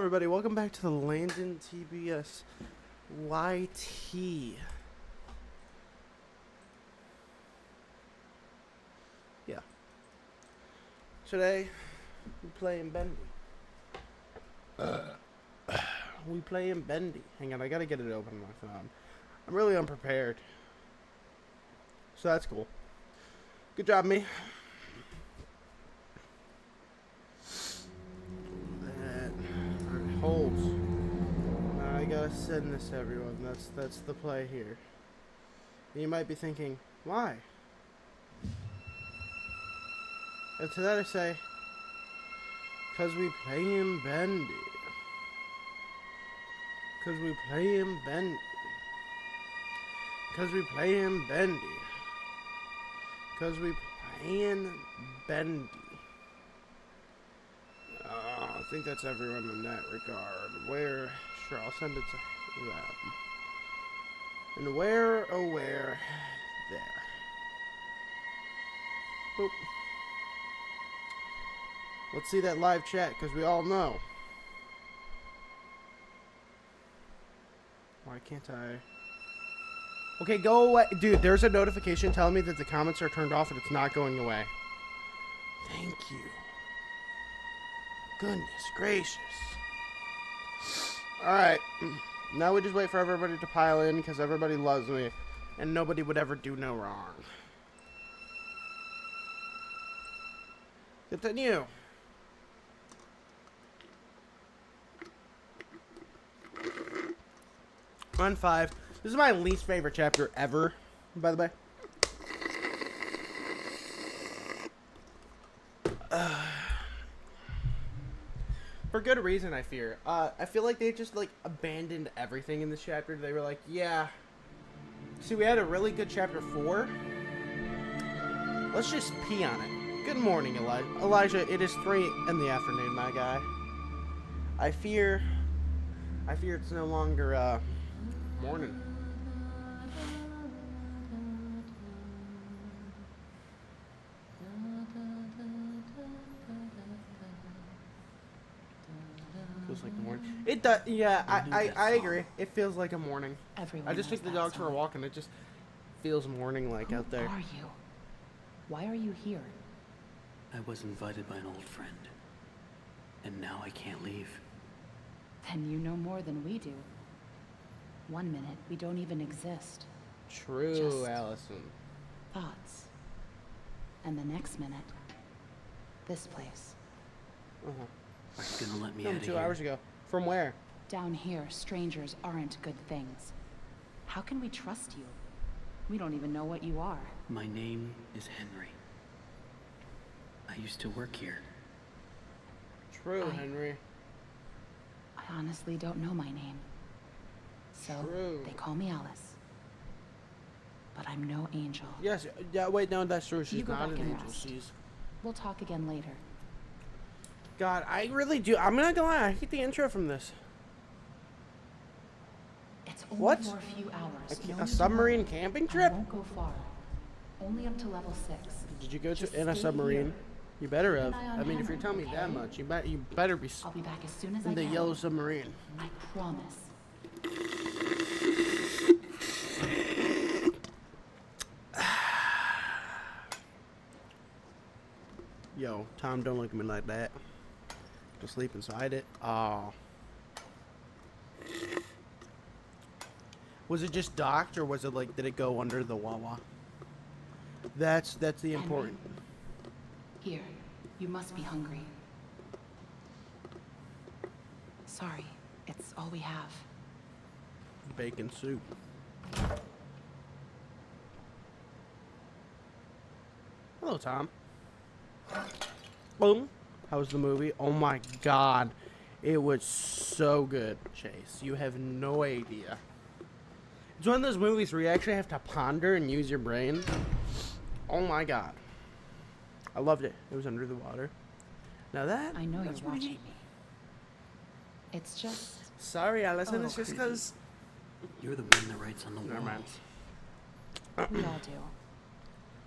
everybody, welcome back to the Landon TBS YT. Yeah. Today, we playing Bendy. We playing Bendy. Hang on, I gotta get it open on my phone. I'm really unprepared. So that's cool. Good job, me. That holds. Now I gotta send this to everyone. That's the play here. And you might be thinking, why? And to that I say, 'cause we playing Bendy. 'Cause we playing Bendy. 'Cause we playing Bendy. 'Cause we playing Bendy. I think that's everyone in that regard. Where? Sure, I'll send it to them. And where, oh where, there. Boop. Let's see that live chat, because we all know. Why can't I? Okay, go away. Dude, there's a notification telling me that the comments are turned off and it's not going away. Thank you. Goodness gracious. Alright. Now we just wait for everybody to pile in because everybody loves me. And nobody would ever do no wrong. Continue. On 5. This is my least favorite chapter ever, by the way. For good reason, I fear. I feel like they just, like, abandoned everything in this chapter. They were like, yeah. See, we had a really good chapter 4. Let's just pee on it. Good morning, Elijah. It is 3 in the afternoon, my guy. I fear it's no longer, morning. Feels like the morning. It does. Yeah, I agree. It feels like a morning. I just took the dogs for a walk and it just feels morning-like out there. Who are you? Why are you here? I was invited by an old friend, and now I can't leave. Then you know more than we do. 1 minute, we don't even exist. True, Just Allison. thoughts. And the next minute, this place. Uh-huh. Are you gonna let me From out of 2 here? hours ago. From where? Down here, strangers aren't good things. How can we trust you? We don't even know what you are. My name is Henry. I used to work here. True, Henry. I honestly don't know my name. So, True. they call me Alice. But I'm no angel. Yes, yeah, wait, no, that's true. She's You go not back an and angel. rest. She's... We'll talk again later. God, I really do. I'm not gonna lie. I hate the intro from this. It's only What? for a few hours. A submarine camping I trip? won't go far. Only up to level 6. Did you go Just to in a stay submarine? here. You better have. Keep an eye on I mean, if you're Henry, telling me that okay? much, you better be I'll be back as soon as I in the can. yellow submarine. I promise. Yo, Tom, don't look at me like that. To sleep inside it. Oh. Was it just docked, or was it like, did it go under the Wawa? That's the important. Here, you must be hungry. Sorry, it's all we have. Bacon soup. Hello, Tom. Boom. How was the movie? Oh my God. It was so good, Chase. You have no idea. It's one of those movies where you actually have to ponder and use your brain. Oh my God. I loved it. It was under the water. Now that... I know you're that's pretty watching neat. me. It's just... Sorry, Allison. Oh, It's just creepy. because... You're the one that writes on the Never mind. walls. We all do.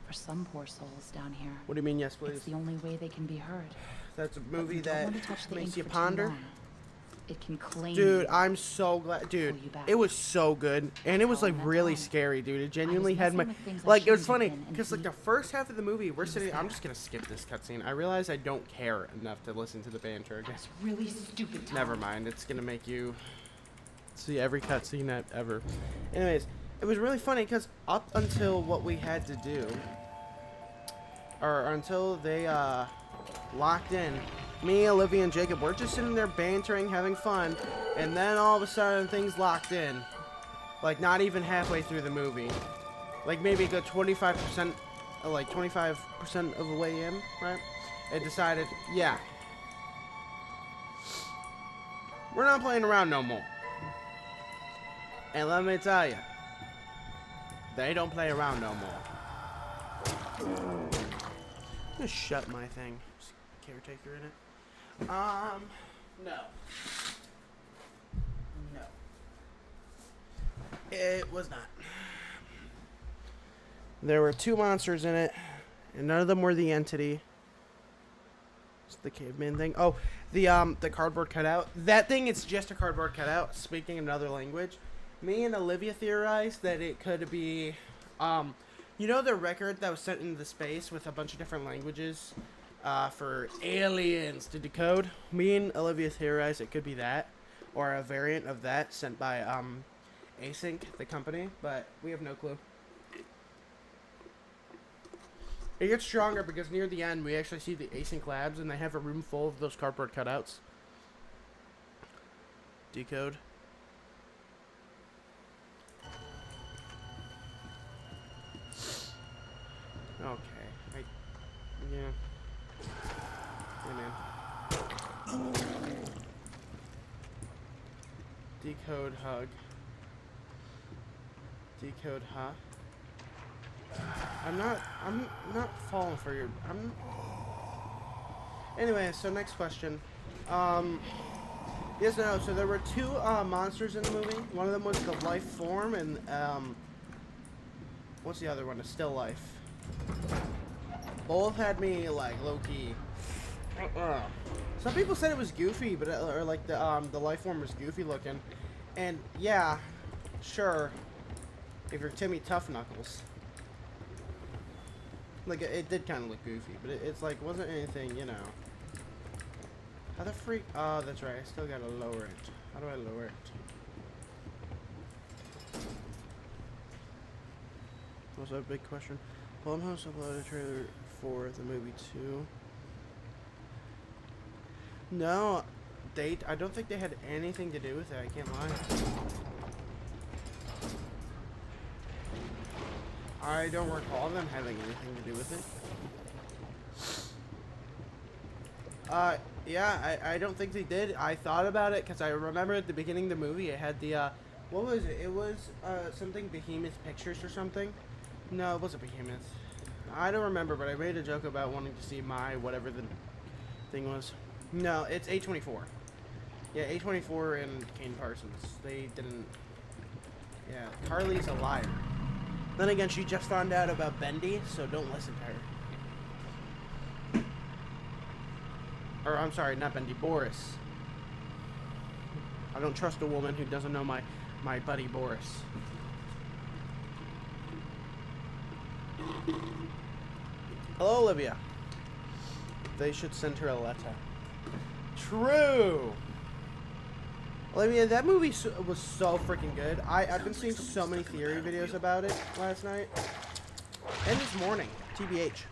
For some poor souls down here, What do you mean, yes, please? it's the only way they can be heard. That's a But movie we don't that want to touch the makes ink you for too ponder. long. It can claim Dude, you. I'm so glad. Dude, Pull you back. it was so good. And it was, like, that really time, scary, dude. It genuinely had my... messing with things I Like, it was shouldn't have funny, been, and because, like, the first half of the movie, we're sitting... I'm just gonna skip this cutscene. I realize I don't care enough to listen to the banter again. It's really stupid. Tom. Never mind. It's gonna make you see every cutscene ever. Anyways, it was really funny, because up until what we had to do... Or until they, locked in... Me, Olivia, and Jacob, we're just sitting there bantering, having fun, and then all of a sudden things locked in. Like, not even halfway through the movie. Like, maybe a good 25%, like 25% of the way in, right? It decided, yeah. We're not playing around no more. And let me tell you, they don't play around no more. I'm gonna shut my thing. There's a caretaker in it. No. No. It was not. There were 2 monsters in it, and none of them were the entity. It's the caveman thing. Oh, the cardboard cutout. That thing is just a cardboard cutout, speaking another language. Me and Olivia theorized that it could be, you know the record that was sent into space with a bunch of different languages? For aliens to decode. Me and Olivia theorized it could be that, or a variant of that sent by Async, the company, but we have no clue. It gets stronger because near the end we actually see the Async labs and they have a room full of those cardboard cutouts. Decode. Okay. Yeah. Hey, man. Decode hug. Decode I'm not falling for your Anyway, so next question. Yes, no, so there were 2 monsters in the movie. One of them was the life form and what's the other one? A still life. Both had me like low-key. Some people said it was goofy, but or like the life form was goofy looking, and yeah, sure, if you're Timmy Tough Knuckles, like it did kind of look goofy, but it's like wasn't anything, you know. How the freak? Oh, that's right. I still gotta lower it. How do I lower it? Was that a big question? Blumhouse uploaded a trailer for the movie 2. No, I don't think they had anything to do with it, I can't lie. I don't recall them having anything to do with it. Yeah, I don't think they did. I thought about it, because I remember at the beginning of the movie, it had the, what was it? It was, something Behemoth Pictures or something? No, it wasn't Behemoth. I don't remember, but I made a joke about wanting to see my, whatever the thing was. No, it's A24. Yeah, A24 and Kane Parsons. They didn't... Yeah, Carly's a liar. Then again, she just found out about Bendy, so don't listen to her. Or, I'm sorry, not Bendy, Boris. I don't trust a woman who doesn't know my buddy Boris. Hello, Olivia. They should send her a letter. True. Olivia, that movie was so freaking good. I've been seeing so many theory videos about it last night. And this morning. TBH.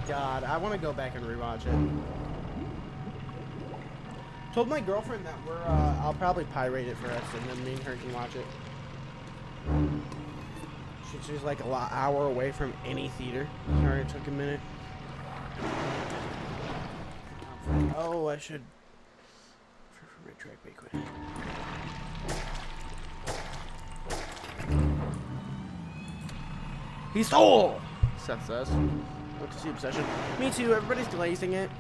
God, I want to go back and rewatch it. Told my girlfriend that I'll probably pirate it for us and then me and her can watch it. She's like an hour away from any theater. Sorry, it took a minute. Oh, I should retract me quick. He stole! Seth says. Look to see Obsession. Me too, everybody's glazing it.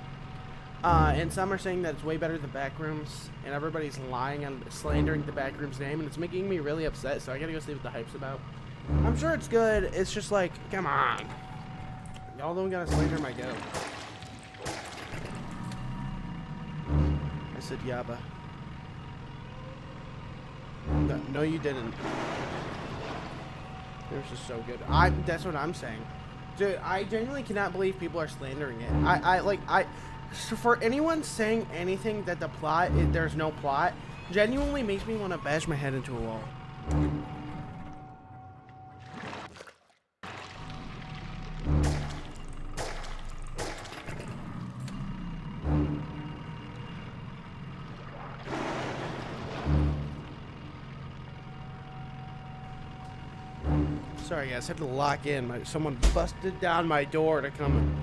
And some are saying that it's way better than Backrooms, and everybody's lying and slandering the Backrooms name, and it's making me really upset, so I gotta go see what the hype's about. I'm sure it's good, it's just like, come on. Y'all don't gotta slander my goat. I said Yaba. No, you didn't. It was just so good. That's what I'm saying. Dude, I genuinely cannot believe people are slandering it. So for anyone saying anything that the plot, there's no plot, genuinely makes me want to bash my head into a wall. Sorry guys, I had to lock in. Someone busted down my door to come and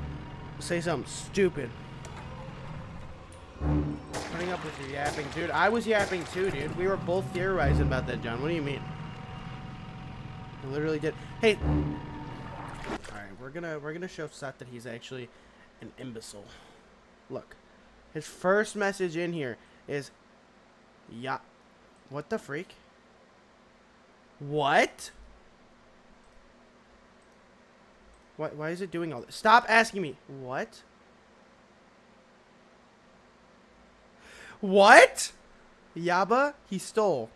say something stupid. Putting up with your yapping. Dude, I was yapping too, dude. We were both theorizing about that, John. What do you mean? I literally did. Hey! Alright, we're gonna show Seth that he's actually an imbecile. Look. His first message in here is... Yeah. What the freak? What? Why is it doing all this? Stop asking me. What? What? Yaba, he stole.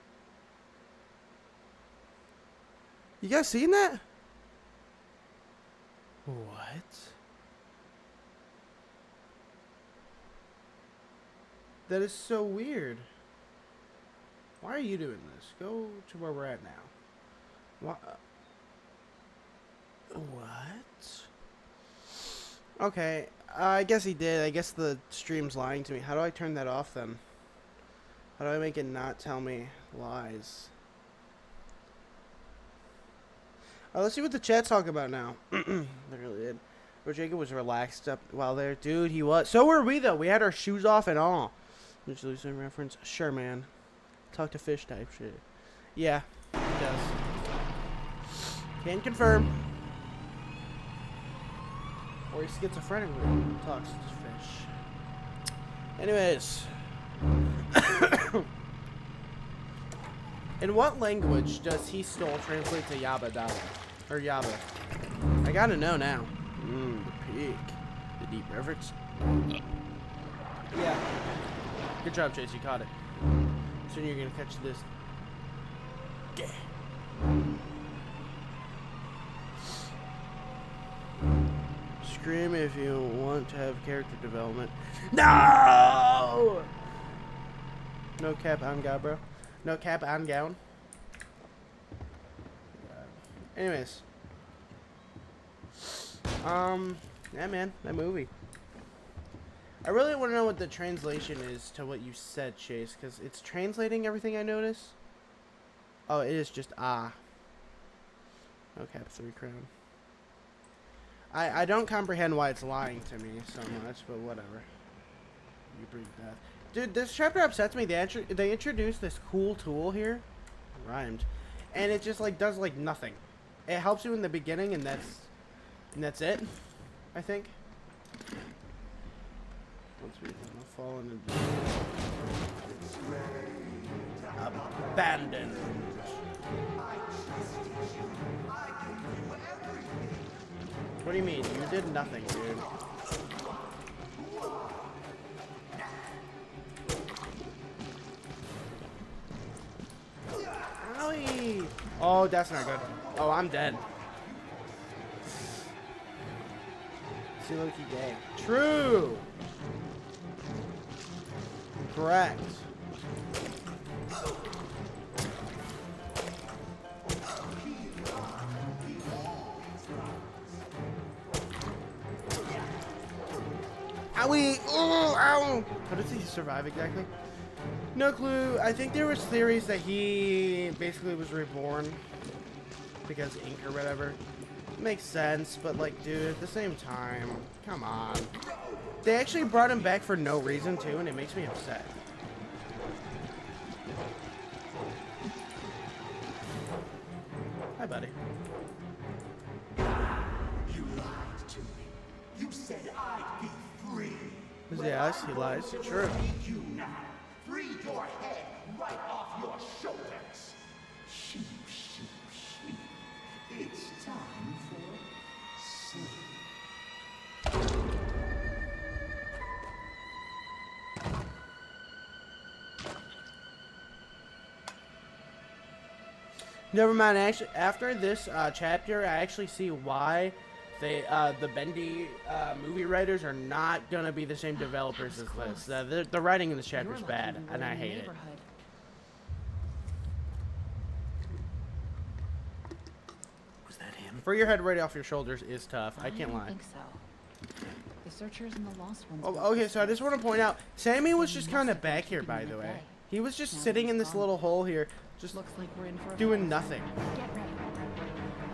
You guys seen that? What? That is so weird. Why are you doing this? Go to where we're at now. What? Okay, I guess he did. I guess the stream's lying to me. How do I turn that off then? How do I make it not tell me lies? Let's see what the chat's talking about now. Literally did. Where Jacob was relaxed up while there. Dude, he was. So were we, though. We had our shoes off and all. Which is a reference. Sure, man. Talk to fish type shit. Yeah, it does. Can confirm. Or he's schizophrenic when he talks to fish. Anyways. In what language does he stole translate to Yabba Dabba? Or Yabba? I gotta know now. The peak. The deep reference. Yeah. Good job, Chase. You caught it. Soon you're gonna catch this. Yeah. Scream if you want to have character development. No! No cap on gown, bro. No cap on gown. Anyways. Yeah, man. That movie. I really want to know what the translation is to what you said, Chase, because it's translating everything I notice. Oh, it is just ah. No cap 3 crown. I don't comprehend why it's lying to me so much, but whatever. You breathe death. Dude, this chapter upsets me. They introduced this cool tool here. Rhymed. And it just, like, does, like, nothing. It helps you in the beginning, and that's it, I think. Once we fall into abandoned. What do you mean? You did nothing, dude. Owie! Oh, that's not good. Oh, I'm dead. See, look, he gay. True! Correct. Owie! Oh, ow! How does he survive exactly? No clue. I think there was theories that he basically was reborn because ink or whatever. Makes sense, but like, dude, at the same time, come on. They actually brought him back for no reason too, and it makes me upset. Hi, buddy. You lied to me. You said I'd be free. Yes, he lies. True. Free you now. Free your head right off your shoulders. Sheep, sheep, sheep. It's time for sleep. Never mind. Actually, after this chapter, I actually see why the Bendy movie writers are not gonna be the same developers as this. The writing in this chapter is bad, and I hate it. Was that him? For your head right off your shoulders is tough. I can't lie. I think so. The searchers and the lost ones. Oh, okay, so I just want to point out, Sammy was just kind of back here, by the way. He was just sitting in this little hole here, just looks like we're in for doing nothing. Get ready.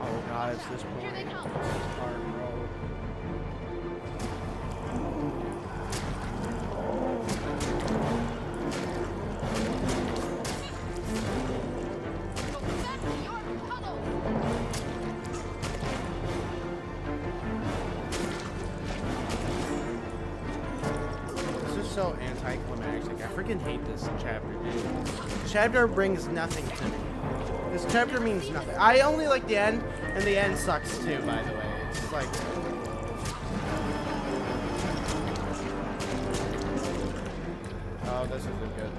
Oh god, it's this point. Here they come. Hard road. This is so anticlimactic. I freaking hate this chapter, dude. This chapter brings nothing to me. This chapter means nothing. I only like the end, and the end sucks too, by the way. It's like... Oh, this isn't good.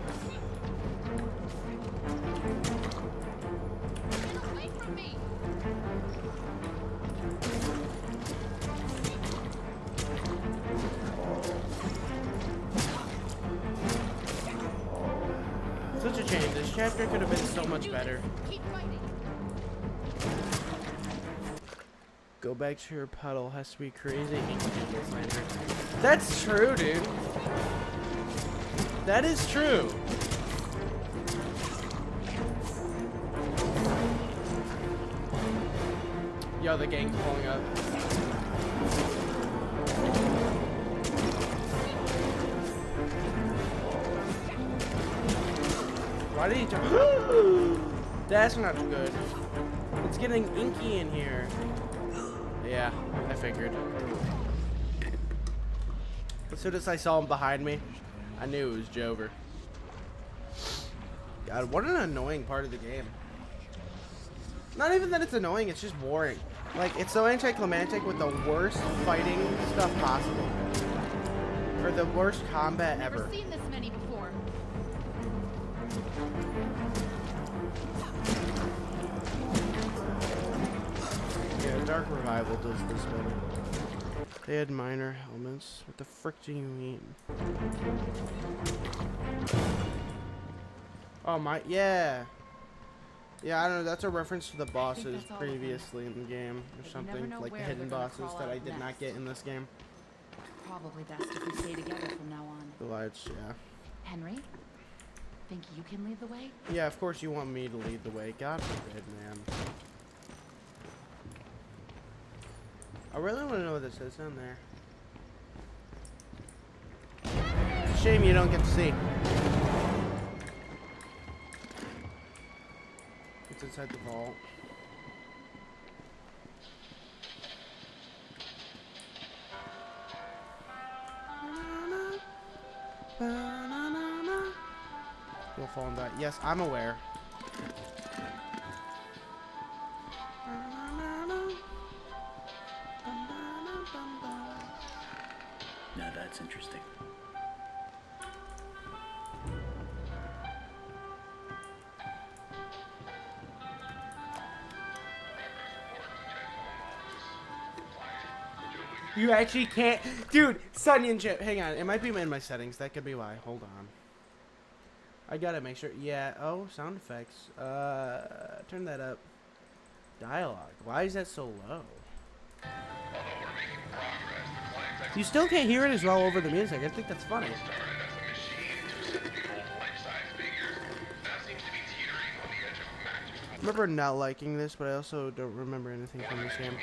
Such a change. This chapter could have been so much better. Go back to your puddle. Has to be crazy. That's true, dude. That is true. Yo, the gang's pulling up. Why did he jump? That's not good. It's getting inky in here. Yeah, I figured. As soon as I saw him behind me, I knew it was Jover. God, what an annoying part of the game. Not even that it's annoying, it's just boring. Like, it's so anticlimactic with the worst fighting stuff possible. Or the worst combat ever. Never seen this many before. Yeah, Dark Revival does this better. They had minor helmets. What the frick do you mean? Oh my, yeah. Yeah, I don't know, that's a reference to the bosses previously in the game or something. Like the hidden bosses that I did not get in this game. Probably best if we stay together from now on. The lights, yeah. Henry, think you can lead the way? Yeah, of course you want me to lead the way. God forbid, man. I really want to know what this says down there. It's a shame you don't get to see. It's inside the vault. You'll fall and die. Yes, I'm aware. Now that's interesting. You actually can't, dude. Sunny and Chip, hang on. It might be in my settings. That could be why. Hold on. I gotta make sure. Yeah. Oh, sound effects. Turn that up. Dialogue. Why is that so low? You still can't hear it as well over the music. I think that's funny. I remember not liking this, but I also don't remember anything from this game.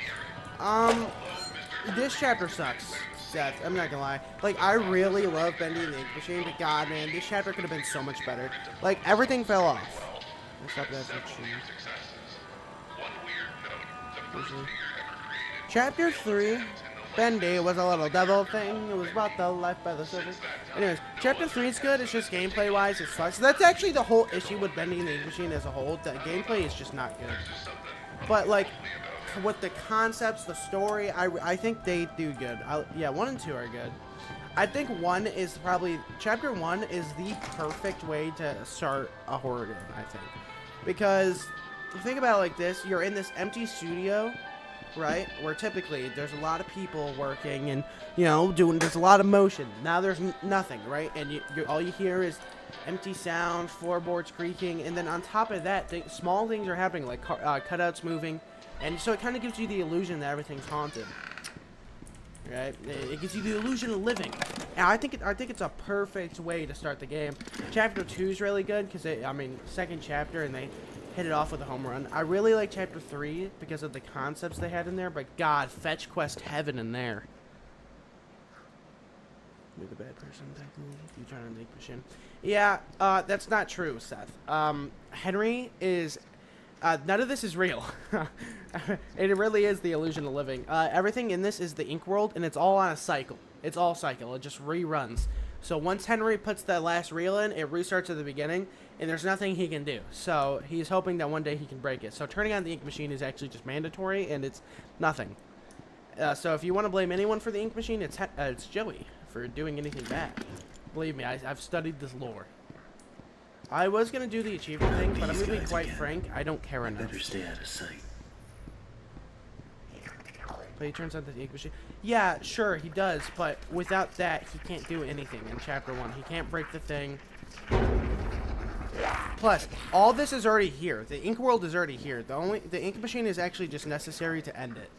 This chapter sucks. Seth, I'm not gonna lie. Like, I really love Bendy and the Ink Machine, but god, man, this chapter could have been so much better. Like, everything fell off. Except that's Chapter 3, Bendy was a little devil thing. It was brought to life by the surface. Anyways, Chapter 3 is good. It's just gameplay-wise, it sucks. That's actually the whole issue with Bendy and the Ink Machine as a whole. The gameplay is just not good. But, like, with the concepts, the story, I think they do good. Yeah, 1 and 2 are good. I think 1 is probably... Chapter 1 is the perfect way to start a horror game, I think. Because think about it like this. You're in this empty studio, right? Where typically there's a lot of people working and, you know, there's a lot of motion. Now there's nothing, right? And all you hear is empty sound, floorboards creaking, and then on top of that, small things are happening, like cutouts moving, and so it kind of gives you the illusion that everything's haunted. Right? It gives you the illusion of living. And I think it's a perfect way to start the game. Chapter 2 is really good because second chapter and they hit it off with a home run. I really like Chapter 3 because of the concepts they had in there, but God, fetch quest heaven in there. You're the bad person, technically. You trying to make machine. Yeah, that's not true, Seth. Henry is... none of this is real. It really is the illusion of living. Everything in this is the ink world, and it's all on a cycle. It's all cycle. It just reruns. So once Henry puts that last reel in, it restarts at the beginning, and there's nothing he can do. So he's hoping that one day he can break it. So turning on the ink machine is actually just mandatory, and it's nothing. So if you want to blame anyone for the ink machine, it's Joey for doing anything bad. Believe me, I've studied this lore. I was going to do the achievement thing, but I'm going to be quite frank, I don't care enough. Better stay out of sight. But he turns on the ink machine. Yeah, sure, he does, but without that, he can't do anything in Chapter 1. He can't break the thing. Plus, all this is already here. The ink world is already here. The ink machine is actually just necessary to end it.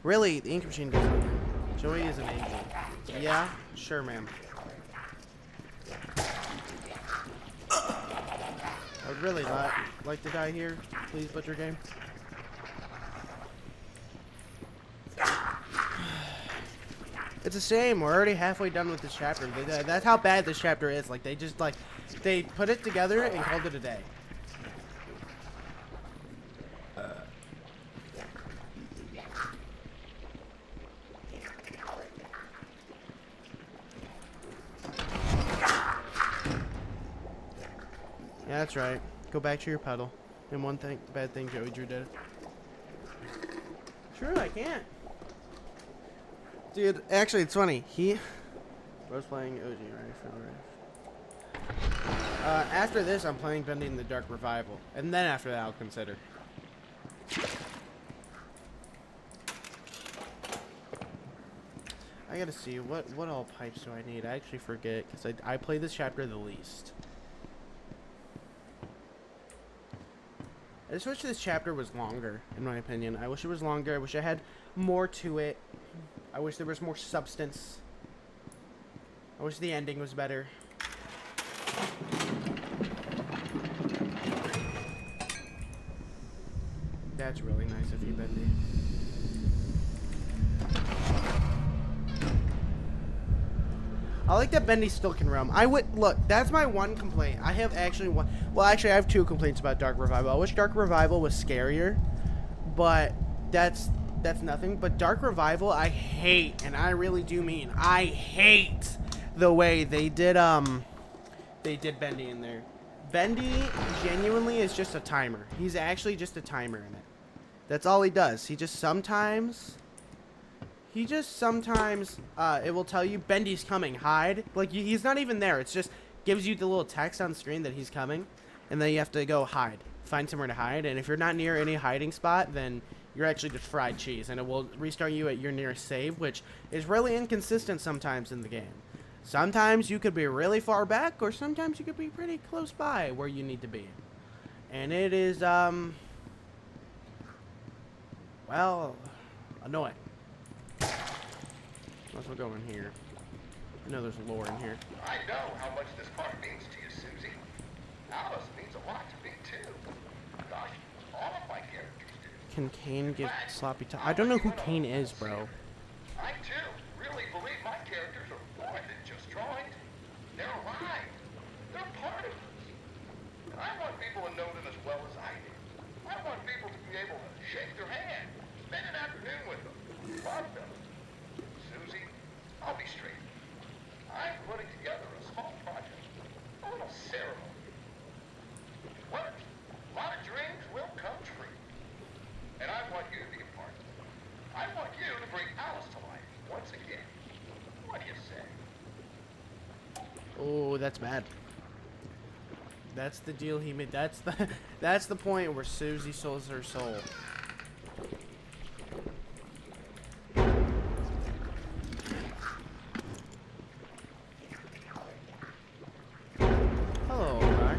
Really, the ink machine does nothing. Joey is an angel. Yeah, sure, ma'am. I would really not like to die here. Please, Butcher Game. It's a shame. We're already halfway done with this chapter. That's how bad this chapter is. Like, they put it together and called it a day. Yeah, that's right. Go back to your pedal. And one thing, bad thing Joey Drew did. Sure, I can't. Dude, actually, it's funny. He was playing OG, right? After this, I'm playing Bendy in the Dark Revival. And then after that, I'll consider. I gotta see, what all pipes do I need? I actually forget, because I play this chapter the least. I just wish this chapter was longer, in my opinion. I wish it was longer. I wish I had more to it. I wish there was more substance. I wish the ending was better. That's really nice of you, Bendy. I like that Bendy still can roam. Look, that's my one complaint. I have actually one. Well, actually, I have two complaints about Dark Revival. I wish Dark Revival was scarier, but that's nothing. But Dark Revival, I hate, and I really do mean I hate the way they did Bendy in there. Bendy genuinely is just a timer. He's actually just a timer in it. That's all he does. He just sometimes it will tell you Bendy's coming, hide. Like, he's not even there. It's just gives you the little text on screen that he's coming, and then you have to go hide, find somewhere to hide. And if you're not near any hiding spot, then you're actually just fried cheese, and it will restart you at your nearest save, which is really inconsistent sometimes in the game. Sometimes you could be really far back, or sometimes you could be pretty close by where you need to be. And it is well, annoying. Let's go in here. I know there's lore in here. I know how much this part means to you, Susie. Alice means a lot to me, too. Gosh, all of my characters do. Can Kane give sloppy time? I don't know who Kane is, bro. I, too, really believe my characters are more than just drawings. They're alive. They're part of us. And I want people to know them as well as I do. I want people to be able to shake their hand, spend an afternoon with them, love them. Susie, I'll be straight. I'm putting together a small project, a little ceremony. What? A lot of dreams will come true. And I want you to be a part of it. I want you to bring Alice to life once again. What do you say? Oh, that's bad. That's the deal he made. That's the point where Susie sells her soul. Hello, guy.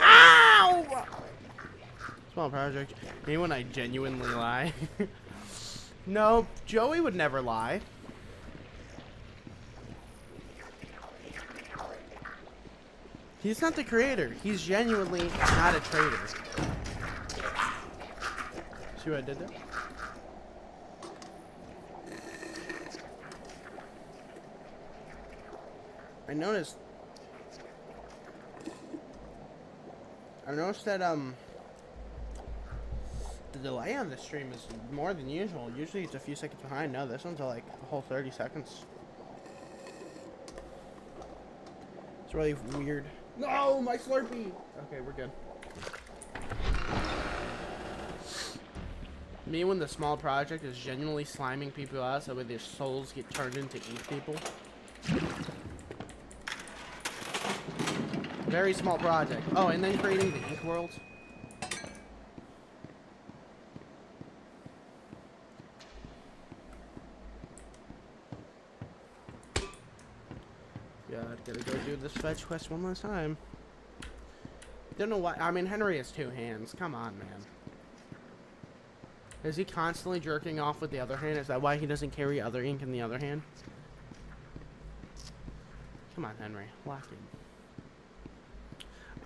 Ow! Small project. Me when I genuinely lie. No, Joey would never lie. He's not the creator. He's genuinely not a traitor. See what I did there? I noticed that the delay on this stream is more than usual. Usually it's a few seconds behind. No, this one's like a whole 30 seconds. It's really weird. No, my Slurpee! Okay, we're good. Me when the small project is genuinely sliming people out so that their souls get turned into ink people. Very small project. Oh, and then creating the ink world. God, gotta go do this fetch quest one last time. Don't know why. I mean, Henry has two hands. Come on, man. Is he constantly jerking off with the other hand? Is that why he doesn't carry other ink in the other hand? Come on, Henry. Lock in.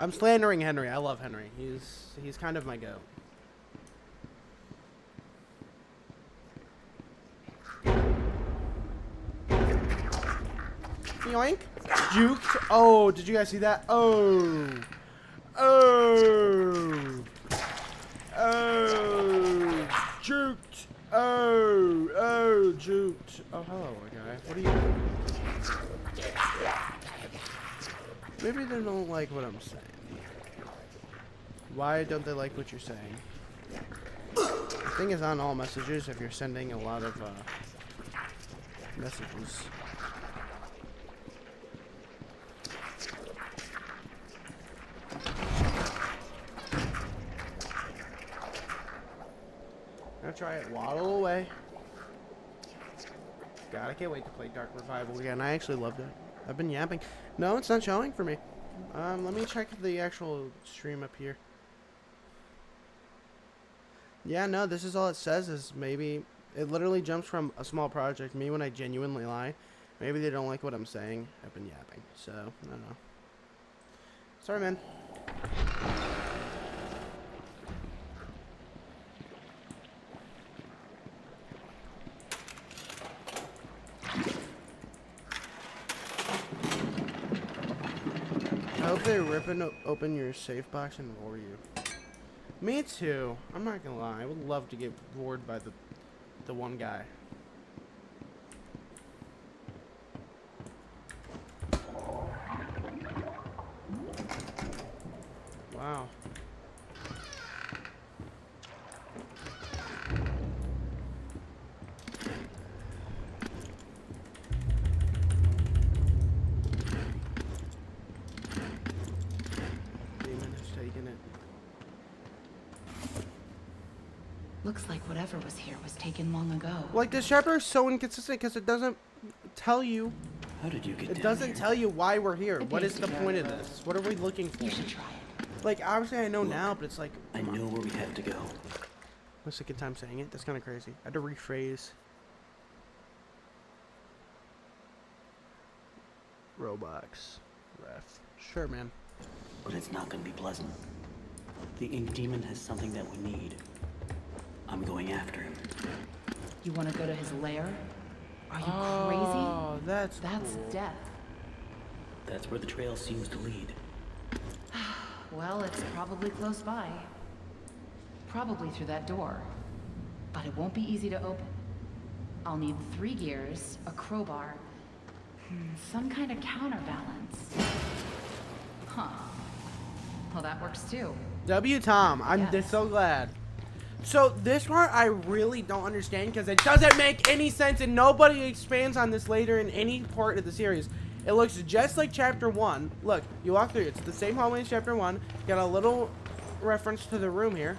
I'm slandering Henry. I love Henry. He's kind of my goat. Yoink. Juked. Oh, did you guys see that? Oh. Oh. Oh. Juked. Oh. Oh, juked. Oh, hello, guy. What are you doing? Maybe they don't like what I'm saying. Why don't they like what you're saying? The thing is on all messages if you're sending a lot of messages. Gonna try it. Waddle away. God, I can't wait to play Dark Revival again. I actually loved it. I've been yapping. No, it's not showing for me. Let me check the actual stream up here. Yeah, no, this is all it says is maybe... It literally jumps from a small project. Me when I genuinely lie. Maybe they don't like what I'm saying. I've been yapping. So, I don't know. Sorry, man. I hope they rip open your safe box and roar you. Me too. I'm not gonna lie. I would love to get roared by the one guy. Wow. Looks like whatever was here was taken long ago. Like, this chapter is so inconsistent because it doesn't tell you. How did you get down It doesn't here? tell you why we're here. It What is takes the to point of learn. this? What are we looking for? You should try it. Like, obviously I know Look, now, but it's like... I come on. know where we have to go. My second time saying it. That's kind of crazy. I had to rephrase. Roblox. Ref. Sure, man. But it's not going to be pleasant. The Ink Demon has something that we need. I'm going after him. You want to go to his lair? Are you Oh, that's crazy? That's cool. death. That's where the trail seems to lead. Well, it's probably close by. Probably through that door. But it won't be easy to open. I'll need 3 gears, a crowbar, some kind of counterbalance. Huh. Well, that works too. W Tom, I'm Yes. just so glad. So this part I really don't understand because it doesn't make any sense and nobody expands on this later in any part of the series. It looks just like chapter 1. Look, you walk through. It's the same hallway as chapter 1. Got a little reference to the room here.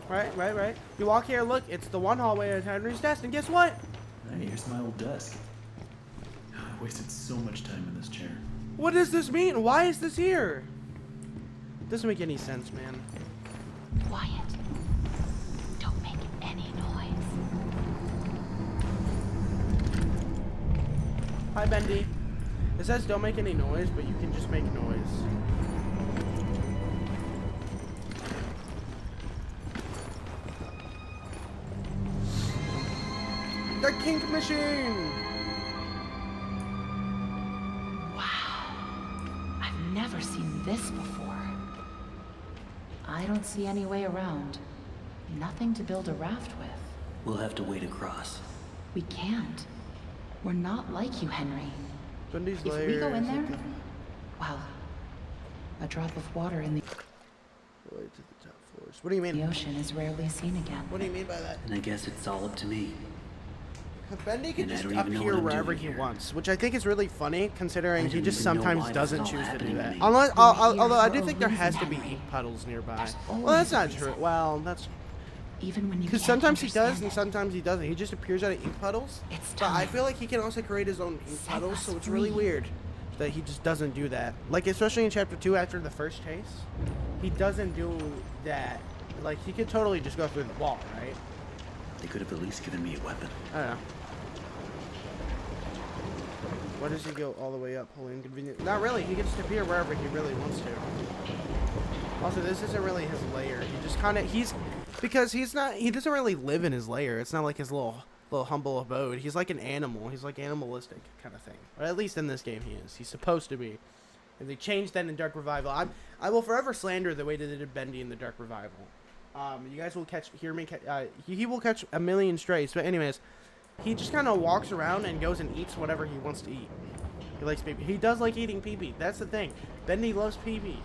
Right. You walk here, look, it's the one hallway at Henry's desk, and guess what? Hey, here's my old desk. I wasted so much time in this chair. What does this mean? Why is this here? Doesn't make any sense, man. Quiet. Don't make any noise. Hi, Bendy. It says don't make any noise, but you can just make noise. The kink machine! Wow. I've never seen this before. I don't see any way around. Nothing to build a raft with. We'll have to wade across. We can't. We're not like you, Henry. Bendy's If lair we go in is there, like well, a drop of water in the a way to the top floors. What do you mean? ocean is rarely seen again. What do you mean by that? And I guess it's all up to me. Bendy can And I just don't even know appear what I'm wherever doing he here. wants, which I think is really funny, considering I he don't just even know sometimes why this doesn't is all choose to do happening to that. me. Unless, We're here although I for do a think there has to reason, be Henry. ink puddles nearby. There's Well, always that's a not reason. true. Well, that's Even when you because can't sometimes he does understand and it. sometimes he doesn't. He just appears out of ink puddles. It's But I time. feel like he can also create his own ink Set puddles, us so it's really free. weird that he just doesn't do that. Like especially in chapter 2 after the first chase, he doesn't do that. Like he could totally just go through the wall, right? They could have at least given me a weapon. I don't know. Why does he go all the way up? Holy inconvenient. Not really. He can just appear wherever he really wants to. Also, this isn't really his lair. He just kind of because he doesn't really live in his lair. It's not like his little humble abode. He's like an animal. He's like animalistic kind of thing. Or at least in this game he is. He's supposed to be. If they changed that in Dark Revival, I will forever slander the way that they did Bendy in the Dark Revival. You guys will he will catch a million strays. But anyways, he just kind of walks around and goes and eats whatever he wants to eat. He likes pee-pee. He does like eating pee-pee. That's the thing. Bendy loves pee-pee.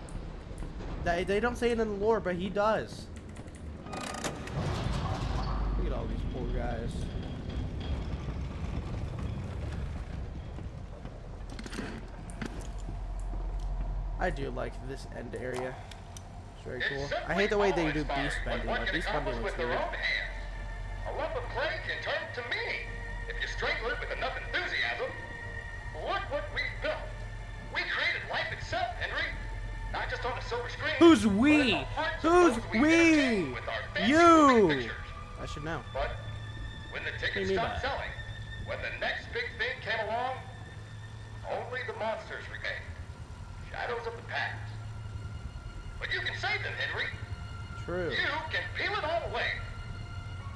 They don't say it in the lore, but he does. Look at all these poor guys. I do like this end area. It's very cool. I hate the way they do Beast Bendy. Like, Beast Bendy looks weird. A lump of clay can turn to meaning if you strangle it with enough enthusiasm. Look what we built. We created life itself, Henry. Not just on a silver screen. Who's but in we? the hearts of Who's those we? entertain with our fancy You. moving pictures. I should know. But when the What do tickets you mean by stopped that? selling, when the next big thing came along, only the monsters remained. Shadows of the past. But you can save them, Henry. True. You can peel it all away.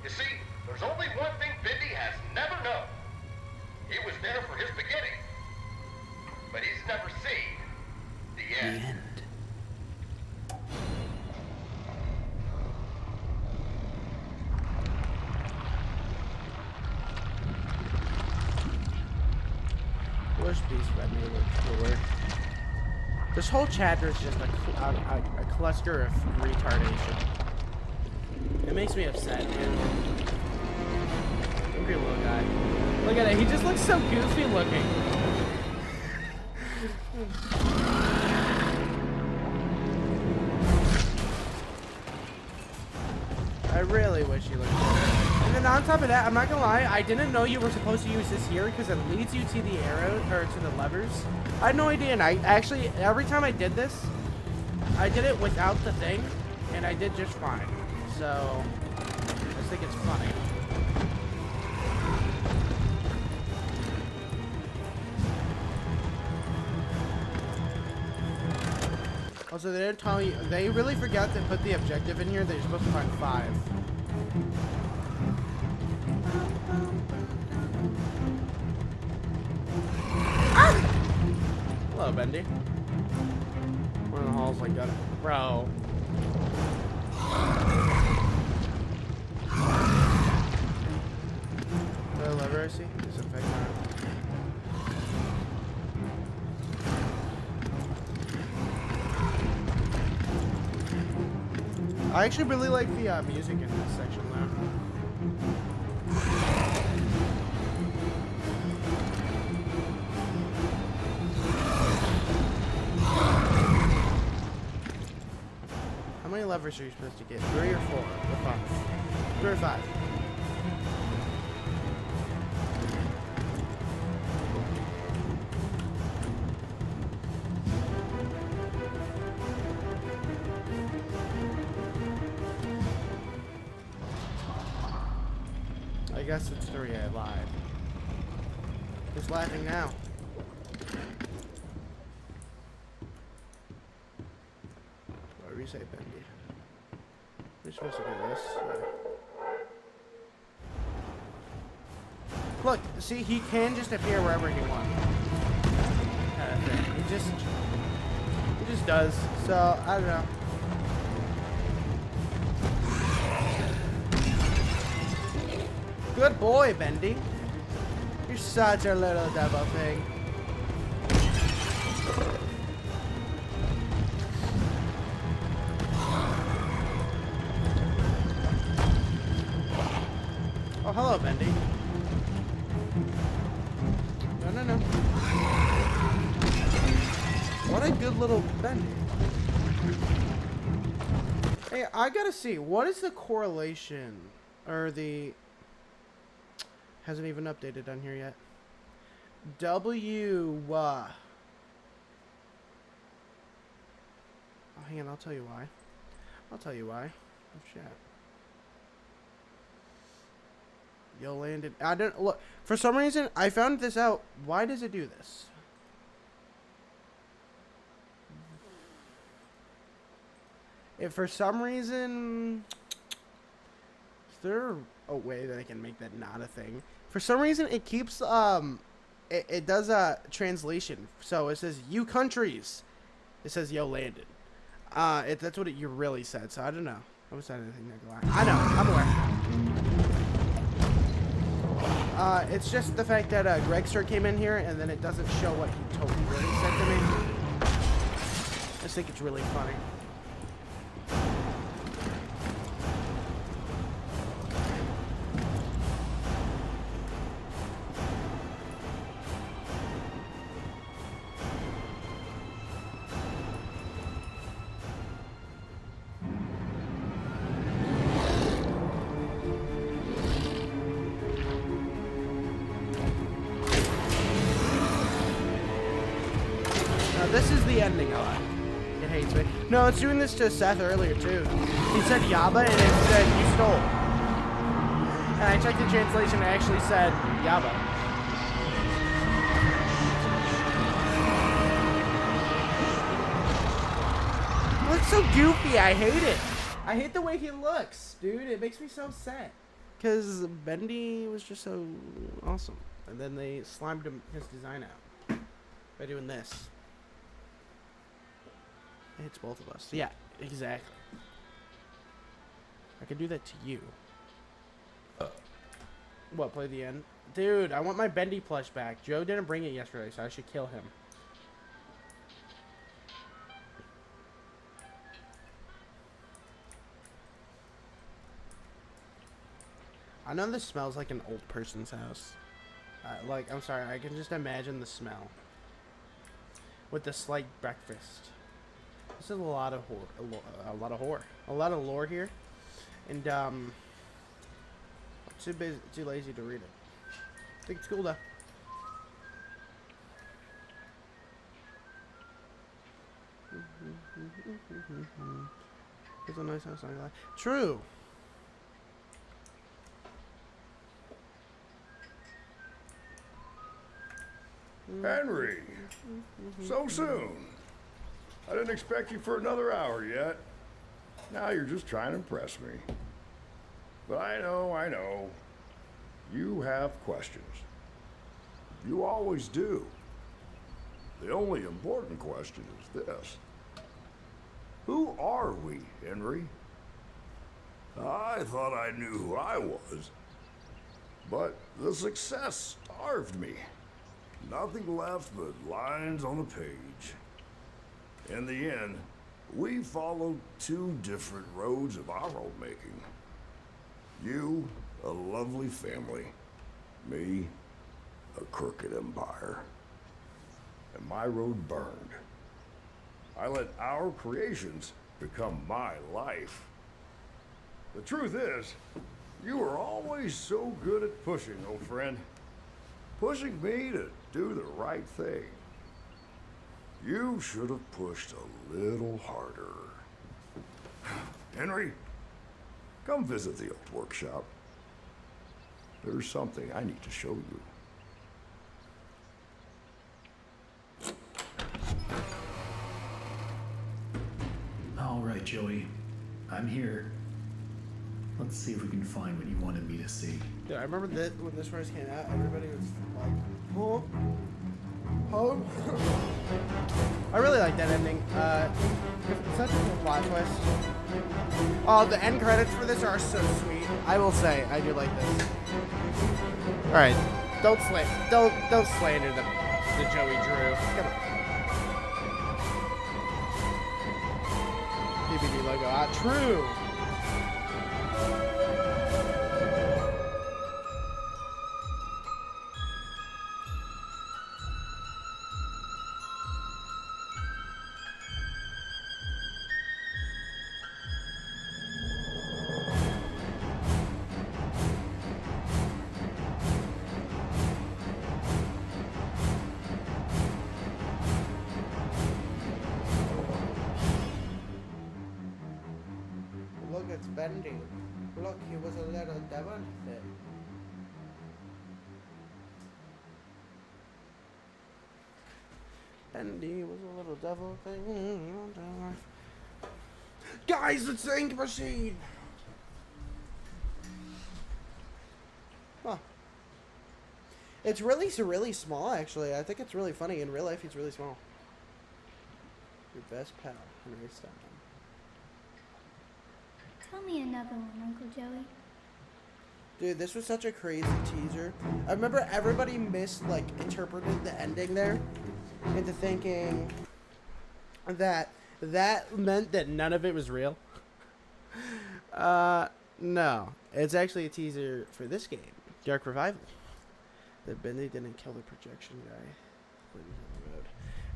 You see, there's only one thing Bendy has never known. He was there for his beginning, but he's never seen the The end. end. Wish Beast Bendy looked cooler. This whole chapter is just a cluster of retardation. It makes me upset, man. Look at your little guy. Look at it. He just looks so goofy looking. I really wish he looked better. And then on top of that, I'm not gonna lie, I didn't know you were supposed to use this here because it leads you to the arrow or to the levers. I had no idea, and I actually every time I did this, I did it without the thing, and I did just fine. So I just think it's funny. Also, they didn't tell you. They really forgot to put the objective in here. They're supposed to find 5. Ah! Hello, Bendy. One of the halls like that. Bro. The lever I see? Disinfect that. I actually really like the music in this section though. How many levers are you supposed to get? 3 or 4 or 5? 3 or 5. I guess it's 3. I lied. Who's laughing now? What do you say, Bendy? We're supposed to do this. Look, see, he can just appear wherever he wants. He just does. So I don't know. Good boy, Bendy. You're such a little devil thing. Oh, hello, Bendy. No. What a good little Bendy. Hey, I gotta see. What is the correlation? Or the... Hasn't even updated on here yet. Oh, hang on, I'll tell you why. Oh, shit. Yo landed. I don't look. For some reason, I found this out. Why does it do this? If for some reason, is there a way that I can make that not a thing? For some reason, it keeps it does a translation. So it says "you countries." It says "yo landed." That's what you really said. So I don't know. I was saying anything negative. I know. I'm aware. It's just the fact that Gregster came in here and then it doesn't show what he totally really said to me. I just think it's really funny. This is the ending I like. It hates me. No, it's doing this to Seth earlier too. He said Yaba and it said you stole. And I checked the translation, it actually said Yaba. It looks so goofy, I hate it. I hate the way he looks, dude. It makes me so sad. Because Bendy was just so awesome. And then they slimed his design out by doing this. It hits both of us. Yeah, exactly. I could do that to you. What, play the end? Dude, I want my Bendy plush back. Joe didn't bring it yesterday, so I should kill him. I know this smells like an old person's house. Like, I'm sorry, I can just imagine the smell. With the slight breakfast. This is a lot of a lot of lore here, and I'm too lazy to read it. I think it's cool though. It's a nice house. I like. True. Henry, so soon. I didn't expect you for another hour yet. Now you're just trying to impress me. But I know. You have questions. You always do. The only important question is this. Who are we, Henry? I thought I knew who I was. But the success starved me. Nothing left but lines on a page. In the end, we followed 2 different roads of our own making. You, a lovely family. Me, a crooked empire. And my road burned. I let our creations become my life. The truth is, you were always so good at pushing, old friend. Pushing me to do the right thing. You should have pushed a little harder. Henry, come visit the old workshop. There's something I need to show you. All right, Joey. I'm here. Let's see if we can find what you wanted me to see. Dude, I remember that when this first came out, everybody was like, "Oh, oh." I really like that ending. It's such a cool plot twist. Oh, the end credits for this are so sweet. I will say, I do like this. All right, don't slander the Joey Drew. Come on. DVD logo. Ah, true. Look, it's Bendy. Look, he was a little devil thing. Bendy was a little devil thing. Guys, it's the ink machine! Huh. It's really small, actually. I think it's really funny. In real life, he's really small. Your best pal, Henry Stein. Tell me another one, Uncle Joey. Dude, this was such a crazy teaser. I remember everybody interpreted the ending there into thinking that meant that none of it was real. No. It's actually a teaser for this game, Dark Revival. That Bendy didn't kill the projection guy.